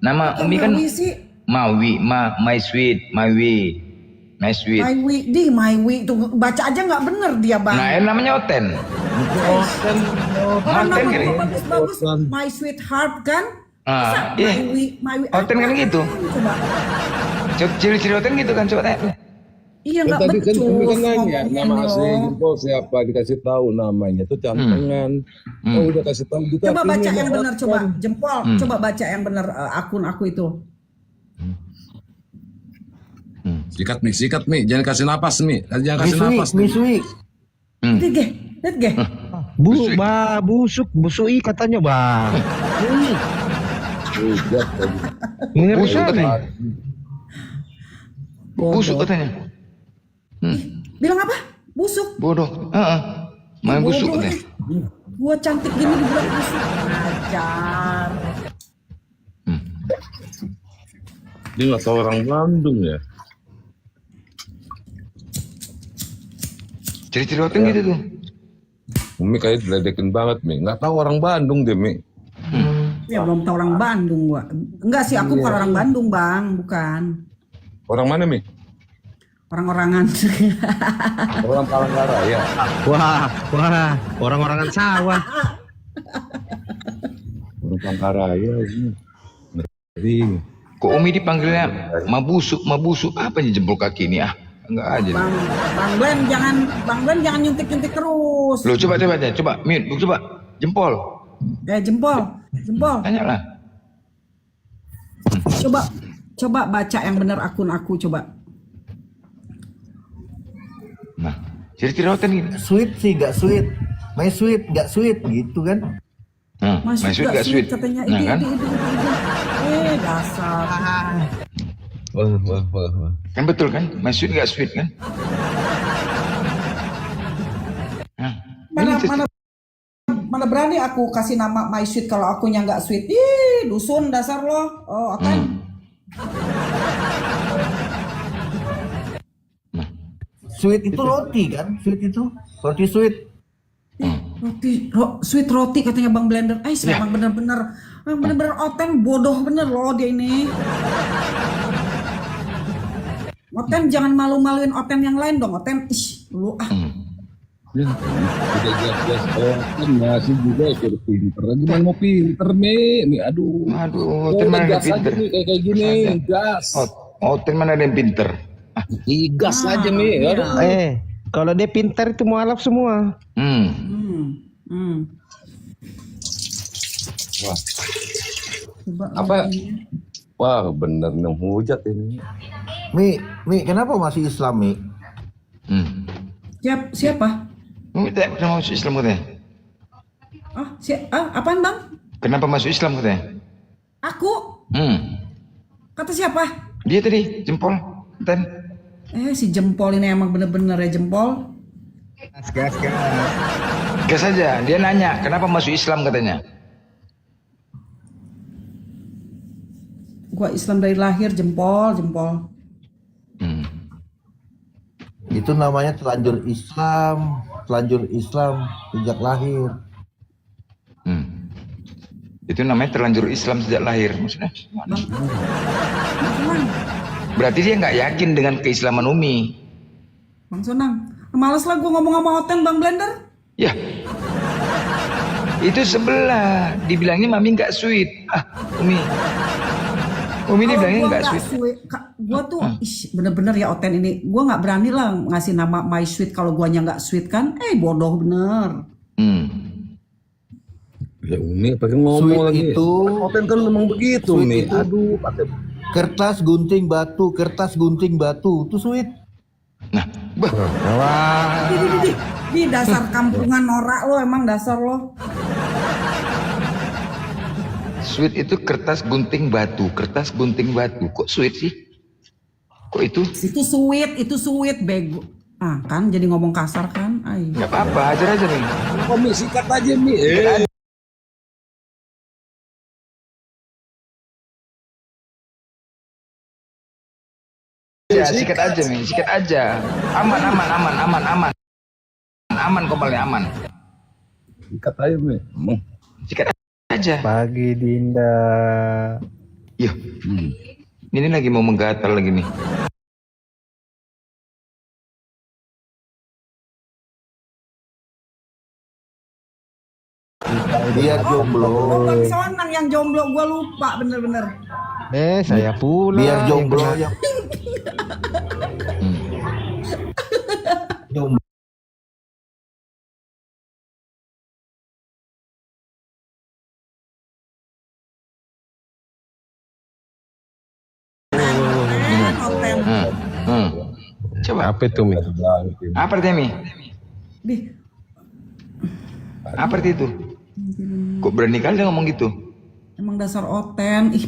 Nama Kak Umi kan Mawi sih. Mawi, my sweet, Mawi. My sweet. Maiwi tuh baca aja nggak bener dia bang. Nah, namanya Oten. Orang Oten nama kan. bagus-bagus. My sweetheart kan? Masa Iya. Maiwi Oten kan gitu. Coba. Ciri-ciri Oten gitu kan, coba tanya. Iya nggak Tadi kan becus. kami kan nanya ngomongnya nama asli dong. jempol siapa, dikasih tahu namanya itu cantengan. Oh udah kasih tahu kita. Coba baca ini yang benar Oten. coba jempol. Coba baca yang benar akun aku itu. Sikat Mi, jangan kasih napas Mi, jangan kasih napas. Misui. Lihat ge. Busui katanya bang. Busuk katanya. Busuk katanya. Bilang apa? Busuk. Bodoh. Main busuk Bodoh, katanya. Gua cantik gini dibilang busuk. Ajar. Dia nggak tahu orang Bandung ya. Ciri-ciri Oten gitu tuh. Mi kayak diledekin banget Mi, nggak tahu orang Bandung deh Mi. Ya belum tahu orang Bandung gua. Enggak sih aku bukan orang Bandung bang, bukan. Orang mana Mi? Orang-orangan. Orang Palangkaraya. Wah, orang-orangan sawah. Orang Palangkaraya ini. Ngeri. Kok Umi dipanggilnya mabusuk apa nih jempol kaki ini enggak aja. Bang Glenn jangan nyuntik-nyuntik terus. Lo coba mute, coba jempol. Jempol. Tanya lah. Coba baca yang benar akun aku coba. Nah, ciri-ciri Oten gitu. Sweet sih gak sweet. My sweet gak sweet gitu kan. My sweet gak sweet. Katanya Nah kan? Dasar. Wah. Kan betul kan? My sweet gak sweet kan? Mana berani aku kasih nama my sweet kalau akunya nggak sweet. Ih, dusun dasar lo. Oh, akan. Sweet itu roti kan? Sweet itu roti sweet. Sweet roti katanya Bang Blender. Memang bener-bener Oten bodoh bener loh dia ini. Oten jangan malu-maluin Oten yang lain dong. Oten, lu Ya, udah jelas kan masih juga suruh pinter. Gimana mau pinter Mi? Aduh. Oten mana ada gas aja pinter? Mi kayak gini, gas. Oten mana ada yang pinter? Gas aja Mi. Aduh. Kalau dia pintar itu mualaf semua. Wah. Apa? Wah, bener nih hujat ini. Mi, kenapa masih Islam Mi? Siapa? Kenapa masuk Islam katanya? Apaan Bang? Kenapa masuk Islam katanya? Aku? Kata siapa? Dia tadi, jempol. Oten. Si jempol ini emang bener-bener ya jempol. Gas aja, dia nanya, kenapa masuk Islam katanya? Gua Islam dari lahir jempol. Itu namanya telanjur Islam sejak lahir. Itu namanya terlanjur Islam sejak lahir. Maksudnya? Berarti dia nggak yakin dengan keislaman Umi. Bang Sonang, males lah gua ngomong sama Oten Bang Blender. Ya, itu sebelah. Dibilangnya mami nggak sweet. Umi dibilangnya nggak sweet. Gua tuh bener-bener ya Oten ini. Gua nggak berani lah ngasih nama my sweet kalau guanya nggak sweet kan. Bodoh bener. Ya Umi pakai ngomong Sweet lagi. itu Oten kan memang begitu Mi. Aduh, pakai kertas gunting batu itu sweet. Nah, Di dasar kampungan norak lo emang dasar lo. Sweet itu kertas gunting batu. Kok sweet sih? Kok itu? Itu sweet bego. Kan jadi ngomong kasar kan? Gak apa-apa, ajar aja nih. Mi, sikat aja Mi. Sikat aja. Aman. Aman kompalnya aman. Sikat aja, Me. Sikat aja. Pagi Dinda. Iya. Ini lagi mau menggatal lagi nih. Biar jomblo. Bang Sonang yang jomblo, gue lupa bener-bener. Saya pula. Biar jomblo yang jomblo. Coba. Apa itu, Mi? Apa artinya, Mi? Dih, Apa arti itu? Kok berani kali dia ngomong gitu? emang dasar Oten. Ih,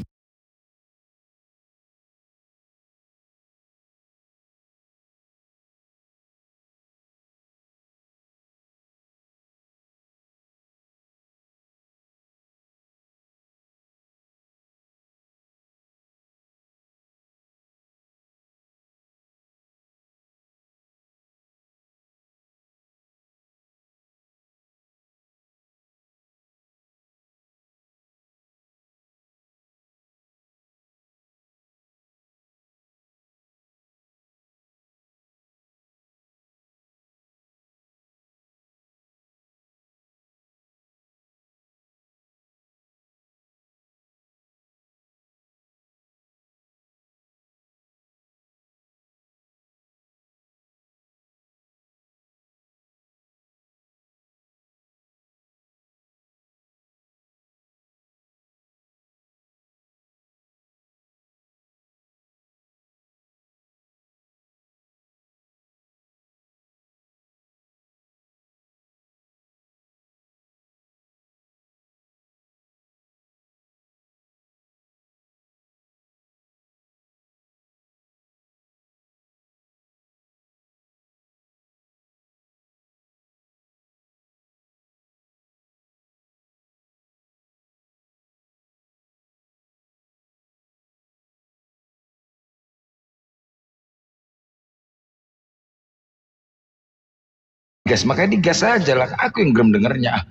Gas, makanya digas aja lah. Aku yang gerem dengernya.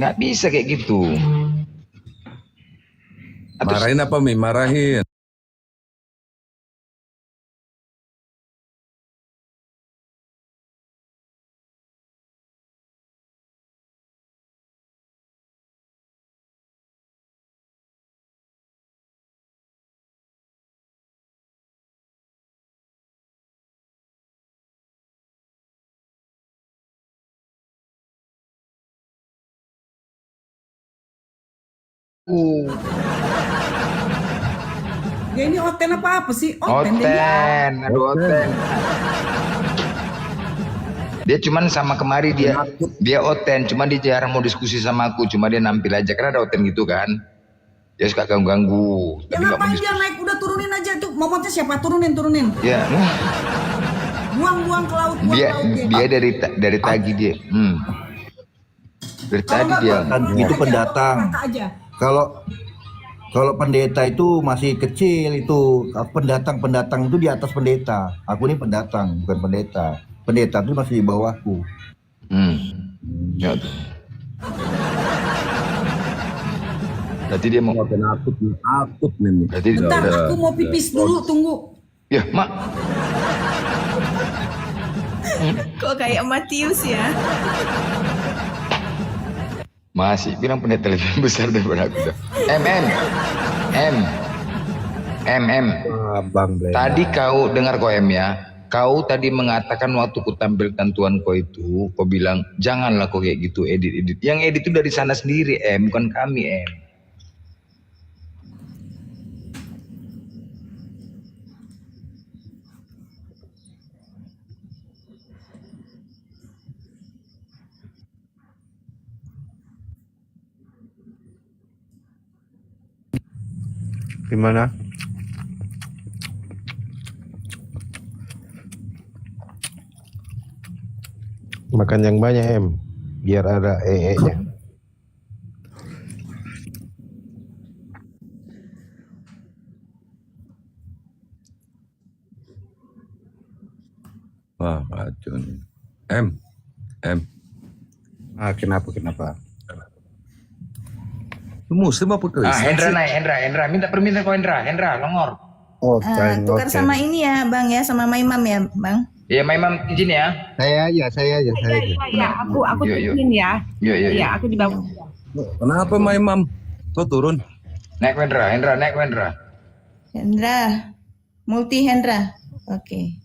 Nggak bisa kayak gitu. Marahin apa, Mi? Marahin. dia ini Oten apa sih? Oten. Oten, aduh Oten. Dia cuman sama kemari dia Oten, cuman dia jarang mau diskusi sama aku, cuma dia nampil aja karena ada Oten gitu kan. Dia suka ganggu-ganggu. Ya Tapi nggak mau ngapain dia naik, udah turunin aja tuh. Momotnya siapa? Turunin. Ya, Buang ke laut, dia dari tadi dia. Dari tadi dia. Itu pendatang. Kata aja. Kalau pendeta itu masih kecil itu, pendatang itu di atas pendeta. Aku ini pendatang, bukan pendeta. Pendeta itu masih di bawahku. Ya. Berarti dia mau Akut nih. Berarti Bentar, aku mau pipis dulu, tunggu. Ya, Mak. Kok kayak Matius ya? Masih bilang pendeta lebih besar daripada aku. Bang Blenda. Tadi kau dengar kau ya. Kau tadi mengatakan waktu ku tampilkan Tuhan kau itu, kau bilang janganlah kau kayak gitu edit. Yang edit itu dari sana sendiri bukan kami Gimana? Makan yang banyak, biar ada nya. Wah, kacau nih. M. Kenapa? Lu Muslim apa Kristen? Hendra naik, Hendra. Minta permintaan kau Hendra, longor. Tukar sama ini ya Bang ya, sama Maimam ya Bang. Iya, Maimam izin ya. Saya aja. Iya, aku izin ya. Yuk. Iya, aku di bawah. Kenapa Maimam? Kau turun? Naik Hendra. Hendra, multi Hendra. Oke.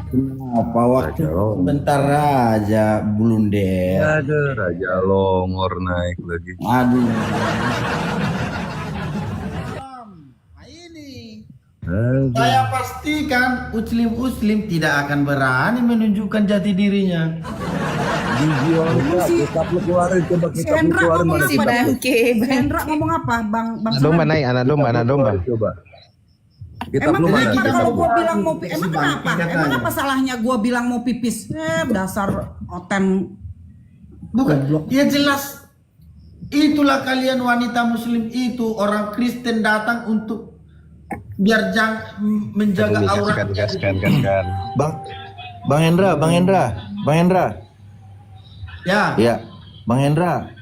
Kenapa waktu bentar aja blunder. Ada Raja Longor naik lagi. Aduh. Saya pastikan Muslim tidak akan berani menunjukkan jati dirinya. Kitab lu keluarin, coba kitab lu keluarin. Mana Si Bangke, Hendra ngomong apa? Bang Domba naik, anak domba. Coba. Kitab lu Emang mana? kenapa Kitab kalau lu. gue bilang mau pipis? Emang kenapa? Emang apa salahnya gue bilang mau pipis? Dasar oten. Bukan. Ya jelas. Itulah kalian wanita Muslim itu, orang Kristen datang untuk biar jangan menjaga aurat. Bang Hendra. Ya. Bang Hendra,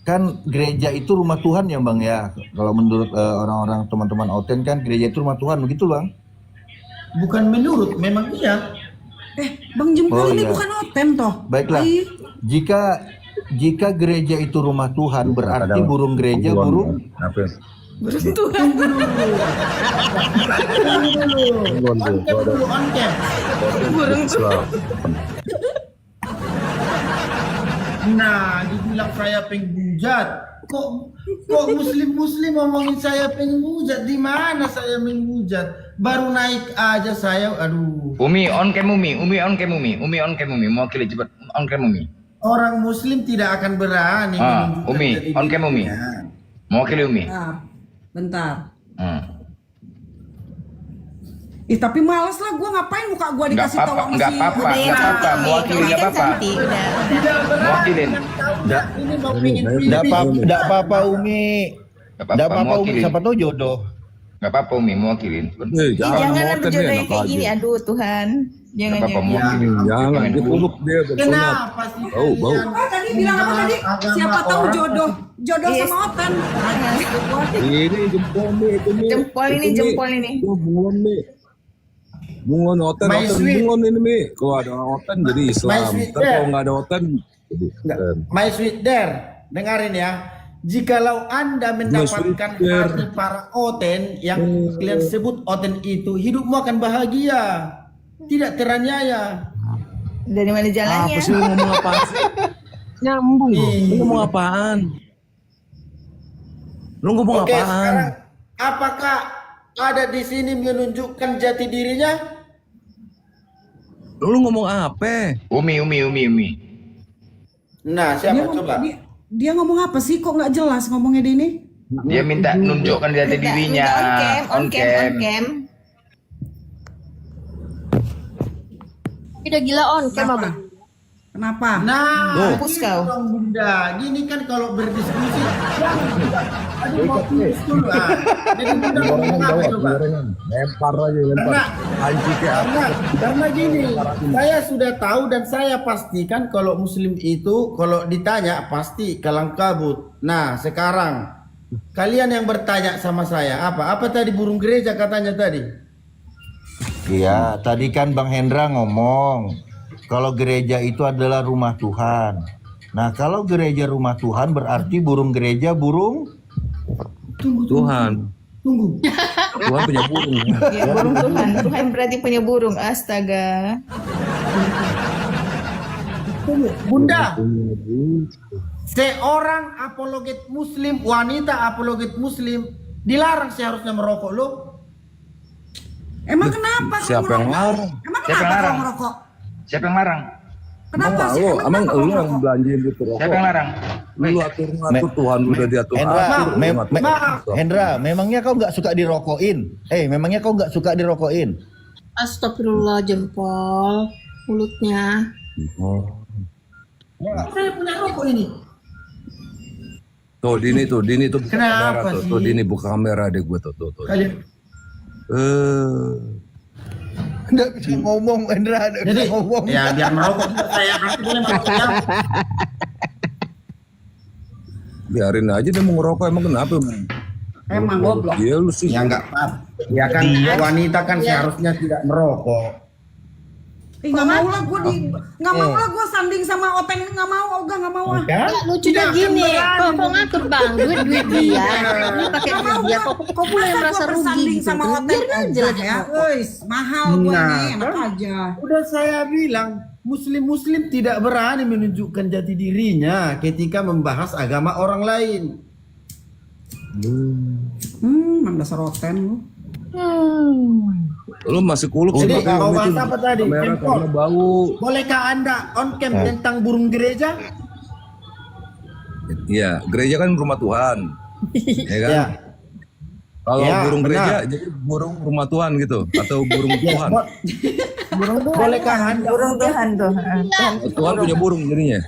kan gereja itu rumah Tuhan ya Bang ya. Kalau menurut orang-orang teman-teman Oten kan gereja itu rumah Tuhan, begitu Bang? Bukan menurut, memang iya. Bang Jempol ini iya. bukan Oten toh. Baiklah. Jika gereja itu rumah Tuhan, berarti burung gereja burung Burung Tuhan. Burung Tuhan. Nah, dibilang saya penghujat. Kok muslim ngomongin saya penghujat? Di mana saya menghujat? Baru naik aja saya, aduh. Umi on cam Umi. Mewakili cepat on cam Umi. Orang muslim tidak akan berani menunjukkan Umi, jati on cam Umi. Mewakili Umi. Bentar. Tapi males lah gue ngapain muka gue dikasih tahu sama Nggak apa-apa. Mewakili nggak apa-apa. Mewakilin. Nggak apa-apa Umi. Nggak apa-apa Umi, siapa tahu jodoh. Nggak apa-apa Umi, mewakilin. Jangan berjodoh yang kayak gini, aduh Tuhan. Jangan. Jangan dipeluk dia. Kenapa sih? Bau. Tadi bilang apa tadi? Siapa tahu jodoh sama Oten. Ini jempol ini. Bungon Oten bungon ini Mi. Kalau ada Oten jadi Islam. Kalau nggak ada Oten My sweet dare, dengarin ya. Jikalau Anda mendapatkan hati para Oten yang kalian sebut Oten itu, hidupmu akan bahagia, tidak teraniaya. Dari mana jalannya? Apa sih lu ngomong apaan sih? Nyambung lu ngomong apaan? Lu ngomong Oke, apaan? sekarang apakah ada di sini menunjukkan jati dirinya? Lu ngomong apa? Umi. Nah, siapa coba? Dia ngomong apa sih? Kok nggak jelas ngomongnya dia ini? Dia minta nunjukkan jati dirinya. On cam. Udah gila on cam apa? Kenapa? Nah, Mampus gini kau. dong Bunda. Gini kan kalau berdiskusi. Aduh, mau tulis dulu. Jadi Bunda ngomong apa coba? lempar aja. Karena gini, saya sudah tahu dan saya pastikan kalau Muslim itu kalau ditanya pasti kalang kabut. Nah, sekarang kalian yang bertanya sama saya apa tadi burung gereja katanya tadi? Iya, tadi kan Bang Hendra ngomong kalau gereja itu adalah rumah Tuhan. Nah, kalau gereja rumah Tuhan berarti burung gereja burung Tuhan. Tunggu. Tuhan punya burung. Ya, burung Tuhan. Tuhan berarti punya burung. Astaga. Bunda, seorang apologet Muslim, wanita apologet Muslim dilarang seharusnya merokok lo. Emang kenapa? Siapa yang larang? Emang Siapa yang kenapa larang? kalau ngerokok? Siapa yang larang? Kenapa sih? Emang lu yang belanjain gitu rokok? Siapa yang larang? Lu atur Tuhan udah diatur. Hendra, memangnya kau nggak suka dirokokin? Memangnya kau nggak suka dirokokin? Astagfirullah jempol mulutnya. Saya punya rokok ini. Tuh Dini tuh buka Kenapa kamera sih? tuh Dini buka kamera deh gue tuh. Kalian Nggak bisa ngomong, Hendra. Nggak bisa Jadi ngomong. ya biar merokok juga saya nanti boleh merokok ya. Biarin aja dia mau ngerokok, emang kenapa? Emang goblok. Iya lu sih. Ya enggak apa. Ya kan wanita kan seharusnya tidak merokok. Nggak mau lah gue nggak mau lah gue sanding sama Oten, nggak mau, Oga nggak mau ah. Kan? Lucunya gini, kok ngatur bang, duit dia, ini pakai duit dia, kok boleh merasa rugi gitu. Sama Oten aja ya, mahal gue nih, enak aja. Udah saya bilang, Muslim tidak berani menunjukkan jati dirinya ketika membahas agama orang lain. Mang dasar Oten lu. Lu masih kuluk Jadi sih, mau itu bahas apa tadi? kamera Tempor. karena bau. Bolehkah Anda on cam tentang burung gereja? Iya, gereja kan rumah Tuhan. Ya kan? Ya. Kalau Ya, burung benar. gereja jadi burung rumah Tuhan gitu atau burung Tuhan. Burung bolehkah Anda? Burung Tuhan tuh. Tuhan punya burung jadinya.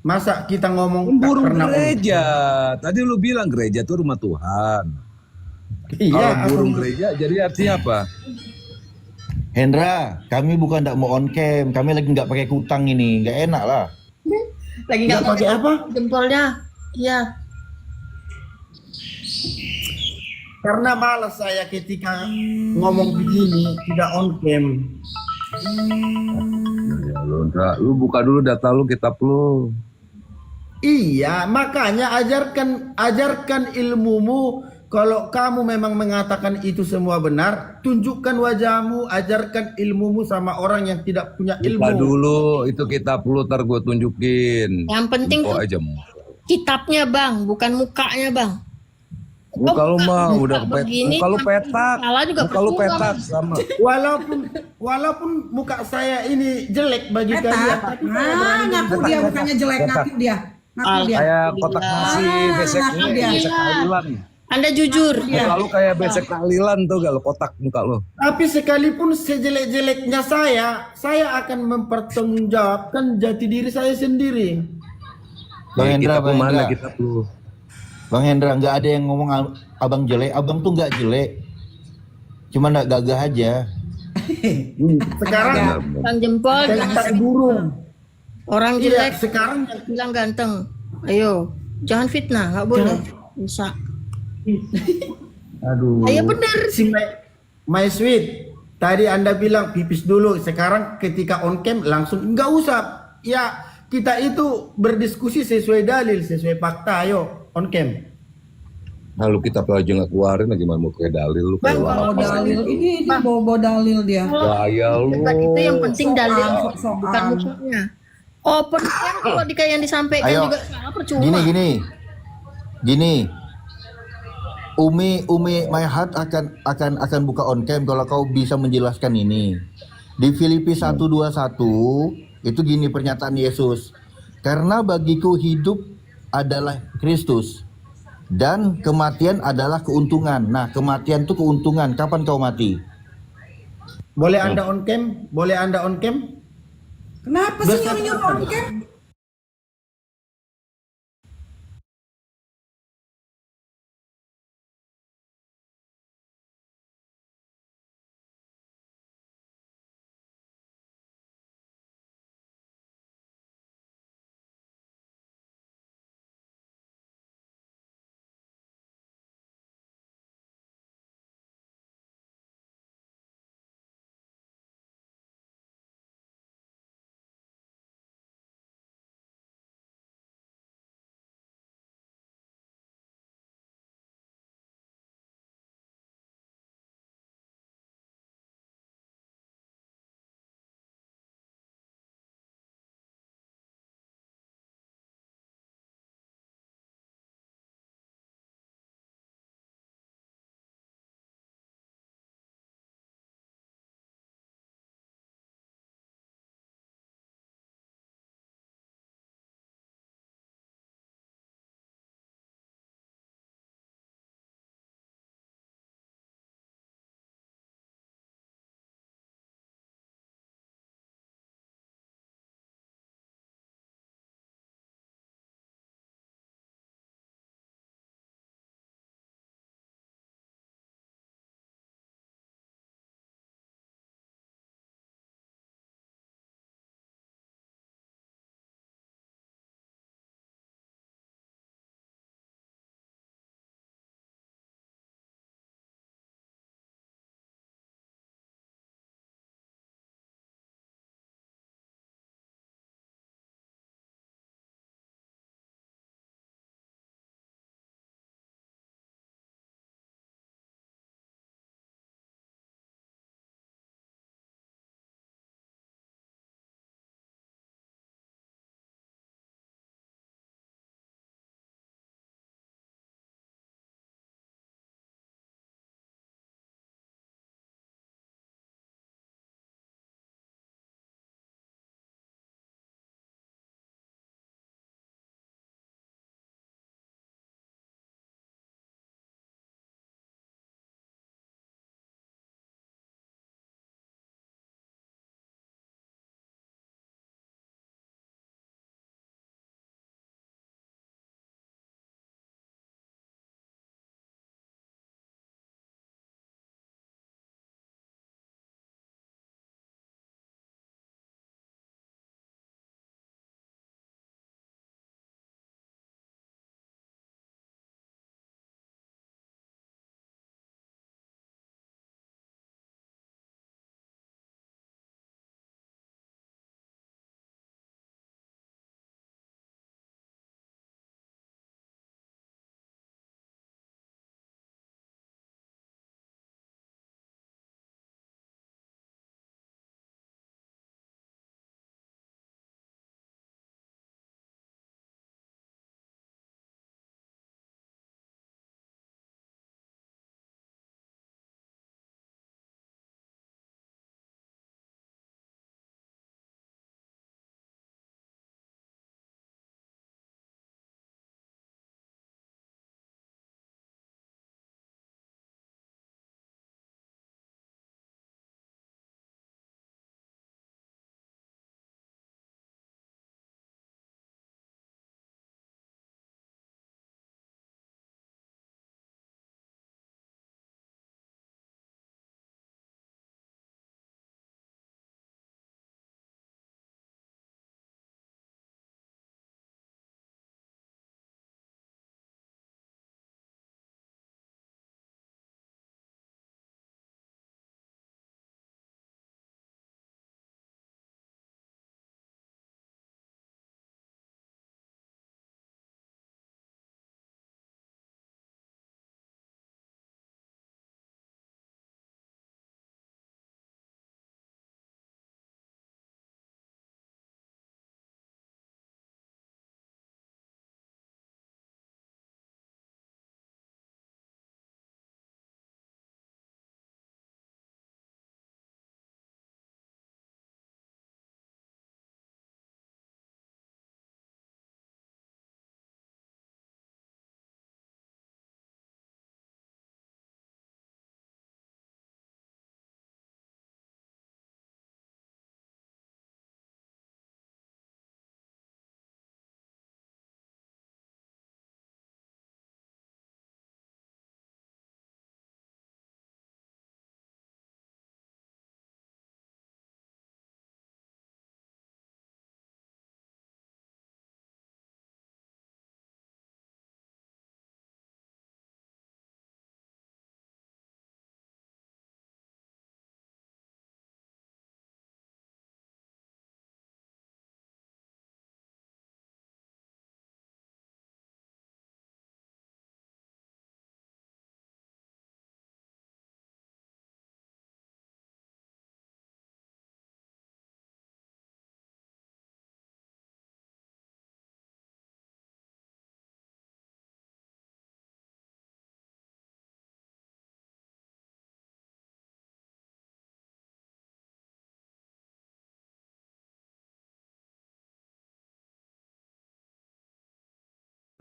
Masa kita ngomong tak Burung pernah gereja. Tadi lu bilang gereja tuh rumah Tuhan. Kalau Iya, burung gereja jadi artinya apa? Hendra, kami bukan nggak mau on cam, kami lagi nggak pakai kutang ini, nggak enak lah. Lagi nggak pakai apa? jempolnya. Iya. Karena malas saya ketika ngomong begini tidak on cam. Ya, lu buka dulu data lu, kitab lu. Iya, makanya ajarkan ilmumu. Kalau kamu memang mengatakan itu semua benar, tunjukkan wajahmu, ajarkan ilmumu sama orang yang tidak punya ilmu. Buka dulu itu kitab lu, ntar gue tunjukin. Yang penting Info tuh aja. kitabnya bang, bukan mukanya bang. Muka lu mah udah begini, muka lu petak. salah juga Muka lu percuma. petak sama. Walaupun muka saya ini jelek bagi kalian, tapi saya Ah, berani ngaku dia mukanya jelek, ngaku dia. Ngaku dia. Kayak kotak nasi besek ngaku ini, dia. besek tahlilan. Anda jujur. Muka lu kayak besek tahlilan tuh, gak lu kotak muka lu. Tapi sekalipun sejelek-jeleknya saya akan mempertanggungjawabkan jati diri saya sendiri. Bang Hendra, Kitab lu Bang mana Hendra. kitab lu? Bang Hendra, nggak ada yang ngomong abang jelek, abang tuh nggak jelek, cuma nggak gagah aja. Sekarang Bang jempol, jangan tentang burung. orang Iya, jelek sekarang bilang ganteng. Ayo, jangan fitnah, nggak boleh. Bisa. Aduh. Ayo bener. Si my sweet, tadi Anda bilang pipis dulu, sekarang ketika on cam langsung nggak usah. Ya, kita itu berdiskusi sesuai dalil, sesuai fakta. Ayo, on cam. Lalu kitab lu aja gak keluarin, gimana mau kayak dalil lu kayak Bawa apa? dalil, ini bawa dalil dia. Gaya lu. Debat itu yang penting dalil, soal. bukan mukanya. Open cam kalau yang disampaikan Ayo. juga salah percuma. Gini. Umi my heart akan buka on cam kalau kau bisa menjelaskan ini. Di Filipi 1:21 itu gini pernyataan Yesus. Karena bagiku hidup adalah Kristus dan kematian adalah keuntungan. Nah, kematian itu keuntungan. Kapan kau mati? Boleh Anda on cam? Boleh Anda on cam? Kenapa sih nyuruh on cam?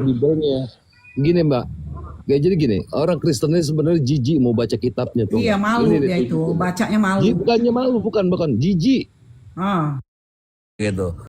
Bible-nya. Gini Mbak, kayak jadi gini, orang Kristen ini sebenarnya jijik mau baca kitabnya tuh. Iya malu Ini dia itu, bacanya malu. Bukannya malu, bukan jijik. Ah. Gitu.